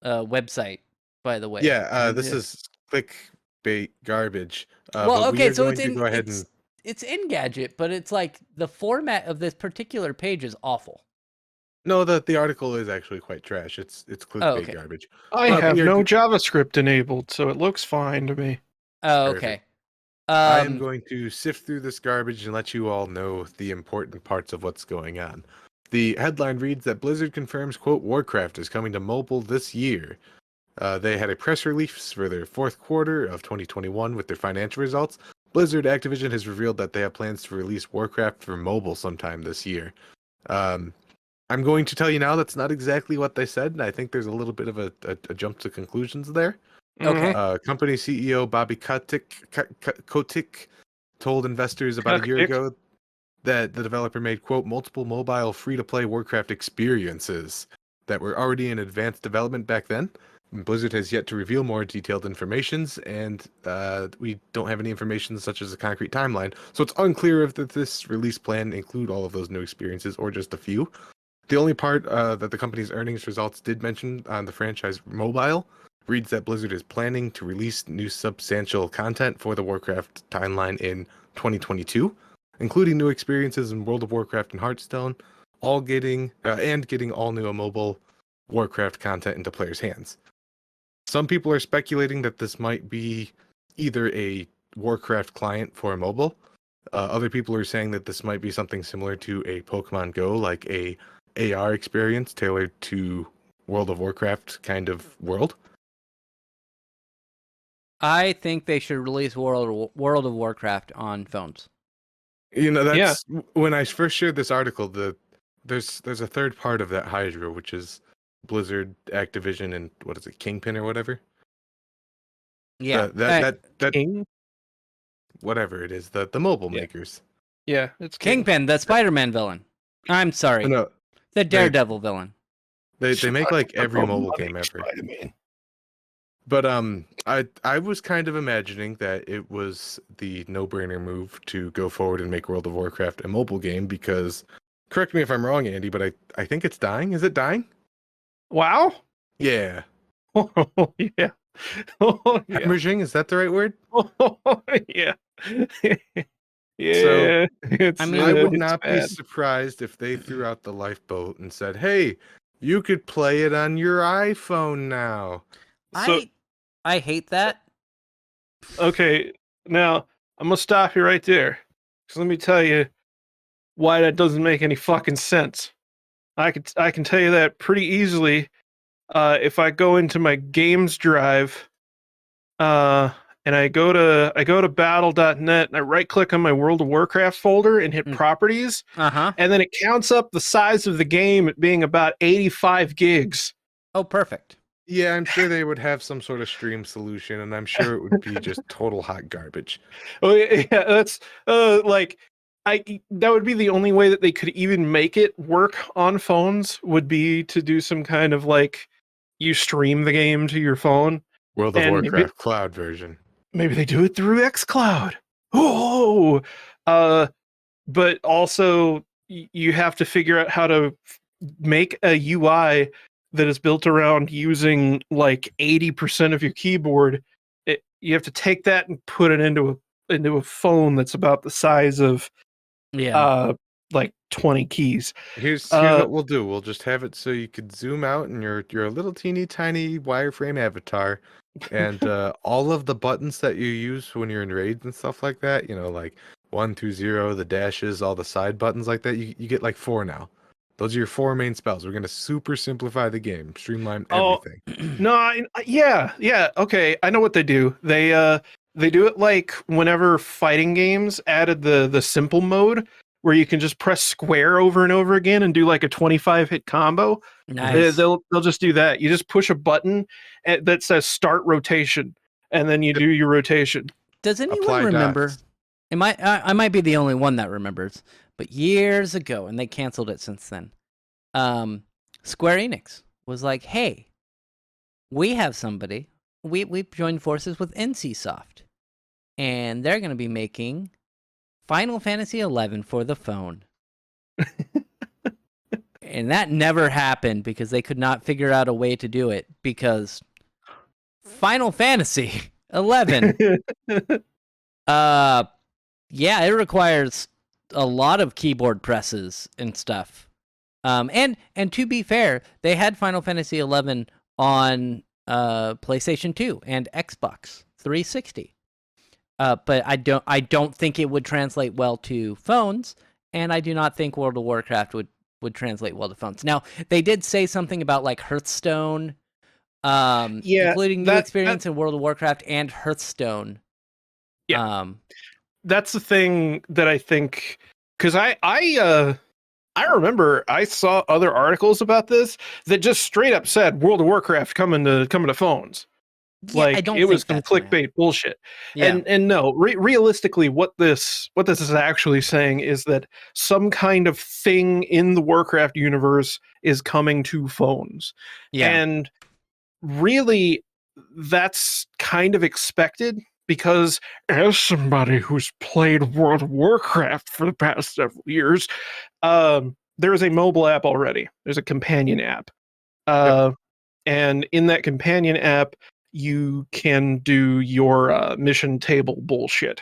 website, by the way. Yeah, this is clickbait garbage. Well, but okay, we are so going it's to in go ahead and it's Engadget, but it's like the format of this particular page is awful. no, the article is actually quite trash. It's clickbait okay. garbage. I have no JavaScript enabled, so it looks fine to me. Oh, okay. I am going to sift through this garbage and let you all know the important parts of what's going on. The headline reads that Blizzard confirms, quote, Warcraft is coming to mobile this year. They had a press release for their fourth quarter of 2021 with their financial results. Blizzard Activision has revealed that they have plans to release Warcraft for mobile sometime this year. I'm going to tell you now that's not exactly what they said, and I think there's a little bit of a jump to conclusions there. Okay. Company CEO Bobby Kotick told investors about a year ago that the developer made, quote, multiple mobile free-to-play Warcraft experiences that were already in advanced development back then. Blizzard has yet to reveal more detailed informations, and we don't have any information such as a concrete timeline. So it's unclear if this release plan include all of those new experiences or just a few. The only part that the company's earnings results did mention on the franchise mobile reads that Blizzard is planning to release new substantial content for the Warcraft timeline in 2022, including new experiences in World of Warcraft and Hearthstone, all getting all new mobile Warcraft content into players' hands. Some people are speculating that this might be either a Warcraft client for mobile. Other people are saying that this might be something similar to a Pokemon Go, like a AR experience tailored to World of Warcraft kind of world. I think they should release World of Warcraft on phones. You know, that's when I first shared this article. There's a third part of that Hydra, which is Blizzard, Activision, and what is it, Kingpin or whatever? Yeah, that King? whatever it is, the mobile makers. Yeah, it's King. Kingpin, the Spider-Man villain. I'm sorry, No, the Daredevil villain. they make like every mobile game ever. Spider-Man. But I was kind of imagining that it was the no-brainer move to go forward and make World of Warcraft a mobile game because, correct me if I'm wrong, Andy, but I think it's dying. Is it dying? Wow. Yeah. Oh, yeah. Oh, yeah. Hemorrhaging, is that the right word? Oh, yeah. Yeah. So, It's, I mean, I would it's not be bad. surprised if they threw out the lifeboat and said, "Hey, you could play it on your iPhone now." So, I hate that. okay, now I'm gonna stop you right there. So let me tell you why that doesn't make any fucking sense. I can tell you that pretty easily. If I go into my games drive, and I go to battle.net and I right click on my World of Warcraft folder and hit properties, and then it counts up the size of the game at being about 85 gigs. Oh, perfect. Yeah, I'm sure they would have some sort of stream solution, and I'm sure it would be just total hot garbage. Oh yeah, that's that would be the only way that they could even make it work on phones would be to do some kind of like you stream the game to your phone. World of And Warcraft cloud version. Maybe they do it through xCloud. Oh, but also you have to figure out how to make a UI that is built around using like 80% of your keyboard. You have to take that and put it into a phone that's about the size of like 20 keys. Here's what we'll do. We'll just have it so you could zoom out and you're a little teeny tiny wireframe avatar, and all of the buttons that you use when you're in raids and stuff like that, you know, like 1 through 0, the dashes, all the side buttons like that, you get like 4 now. Those are your 4 main spells. We're gonna super simplify the game, streamline everything. No, yeah, okay. I know what they do. They do it like whenever fighting games added the simple mode where you can just press square over and over again and do like a 25 hit combo. Nice. They'll just do that. You just push a button that says start rotation, and then you do your rotation. Does anyone Apply remember? dots. I might be the only one that remembers, but years ago, and they canceled it since then. Square Enix was like, "Hey, we have somebody. We've joined forces with NCSoft, and they're going to be making Final Fantasy XI for the phone." And that never happened because they could not figure out a way to do it because Final Fantasy XI, yeah, it requires a lot of keyboard presses and stuff. And to be fair, they had Final Fantasy XI on PlayStation 2 and Xbox 360. But I don't think it would translate well to phones, and I do not think World of Warcraft would translate well to phones. Now, they did say something about like Hearthstone Yeah, including new that experience in World of Warcraft and Hearthstone. Yeah. That's the thing that I think, because I remember I saw other articles about this that just straight up said World of Warcraft coming to phones. Yeah, I Like don't it was think some that's gonna happen. clickbait bullshit. Yeah, And no, realistically, what this is actually saying is that some kind of thing in the Warcraft universe is coming to phones. yeah, And really, that's kind of expected because as somebody who's played World of Warcraft for the past several years, there is a mobile app already. There's a companion app. Uh, and in that companion app, you can do your mission table bullshit.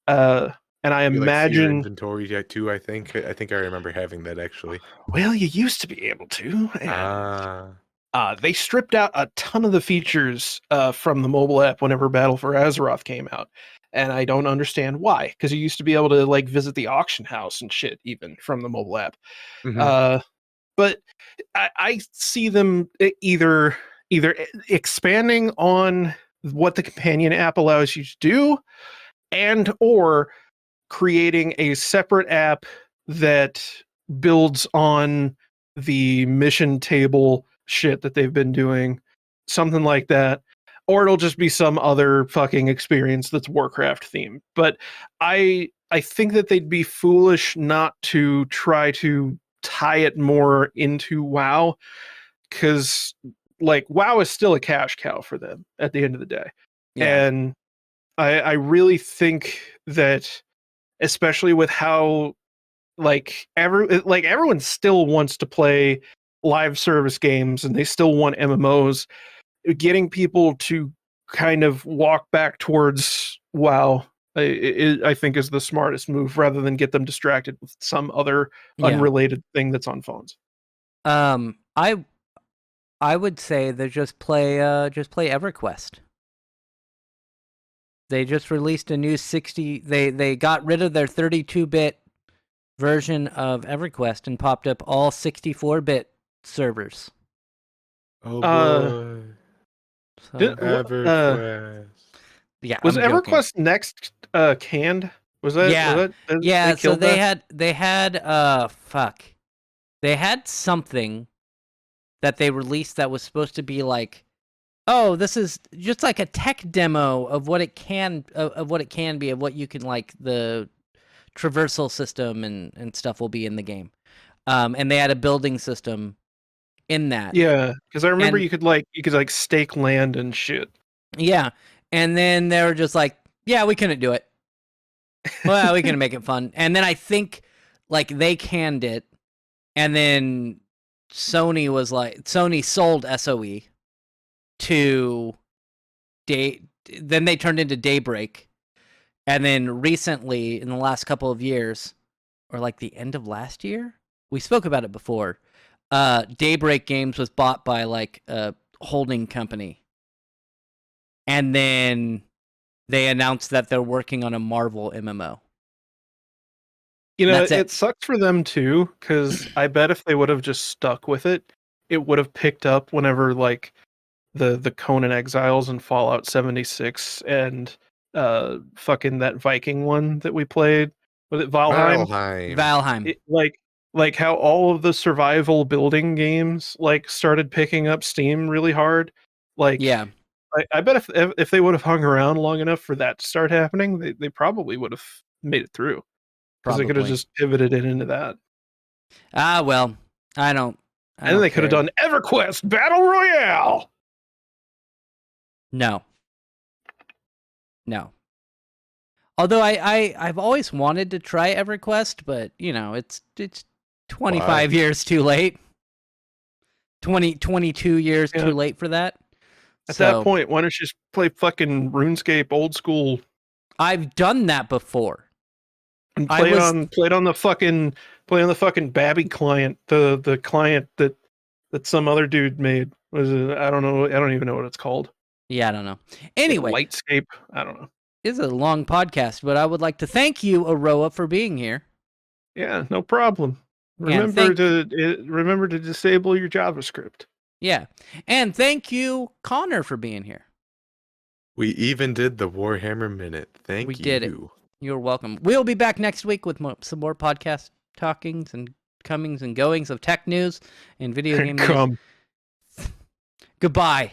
And I You like see your imagine, inventory too. I think I remember having that actually. well, you used to be able to, and Ah, they stripped out a ton of the features from the mobile app whenever Battle for Azeroth came out, and I don't understand why. Because you used to be able to like visit the auction house and shit even from the mobile app. mhm. Uh, but I see them either expanding on what the companion app allows you to do, and or creating a separate app that builds on the mission table shit that they've been doing, something like that, or it'll just be some other fucking experience that's Warcraft themed. But I think that they'd be foolish not to try to tie it more into WoW, because like WoW is still a cash cow for them at the end of the day. yeah, And I really think that, especially with how everyone still wants to play live service games and they still want MMOs, getting people to kind of walk back towards WoW, I think is the smartest move, rather than get them distracted with some other yeah. unrelated thing that's on phones. I would say they just play EverQuest. They just released a new 60. They got rid of their 32-bit version of EverQuest and popped up all 64-bit servers. Oh Uh, boy, So EverQuest. yeah, was I'm joking. EverQuest next canned? Was Yeah, that yeah. they So killed that? they had fuck. They had something that they released that was supposed to be like, oh, this is just like a tech demo of what it can of what it can be, of what you can like the traversal system and stuff will be in the game. And they had a building system in that. Yeah, because I remember And you could stake land and shit. yeah, and then they were just like, yeah, we couldn't do it. Well, we couldn't make it fun. And then I think like they canned it, and then Sony sold SOE to Day. Then they turned into Daybreak, and then recently, in the last couple of years, or like the end of last year, we spoke about it before. Daybreak Games was bought by like a holding company, and then they announced that they're working on a Marvel MMO. You know, That's it. it sucks for them too, because I bet if they would have just stuck with it, it would have picked up whenever like the Conan Exiles and Fallout 76 and fucking that Viking one that we played. Was it Valheim? Valheim. Valheim. Like how all of the survival building games like started picking up steam really hard. Like Yeah, I bet if they would have hung around long enough for that to start happening, they probably would have made it through, because they could have probably. just pivoted it into that. Ah, well, I don't And then they could have care. done EverQuest Battle Royale. No. No. Although I've always wanted to try EverQuest, but you know, it's 25 years too late. 22 years Yeah. too late for that. At So that point, why don't you just play fucking RuneScape old school I've done that before. and I was play it on the fucking Babby client, the client that some other dude made. Was it, I don't know, I don't even know what it's called. yeah, I don't know. Like Anyway, Lightscape, I don't know. this is a long podcast, but I would like to thank you, Aroa, for being here. Yeah, no problem. And Remember to disable your JavaScript. Yeah. And thank you, Connor, for being here. We even did the Warhammer Minute. Thank We you. did it. You're welcome. We'll be back next week with some more podcast talkings and comings and goings of tech news and video game news. Come. Goodbye.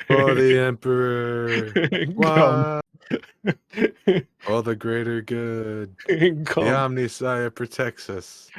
For the Emperor. Come. What? All the greater good. The Come. Omnisire protects us.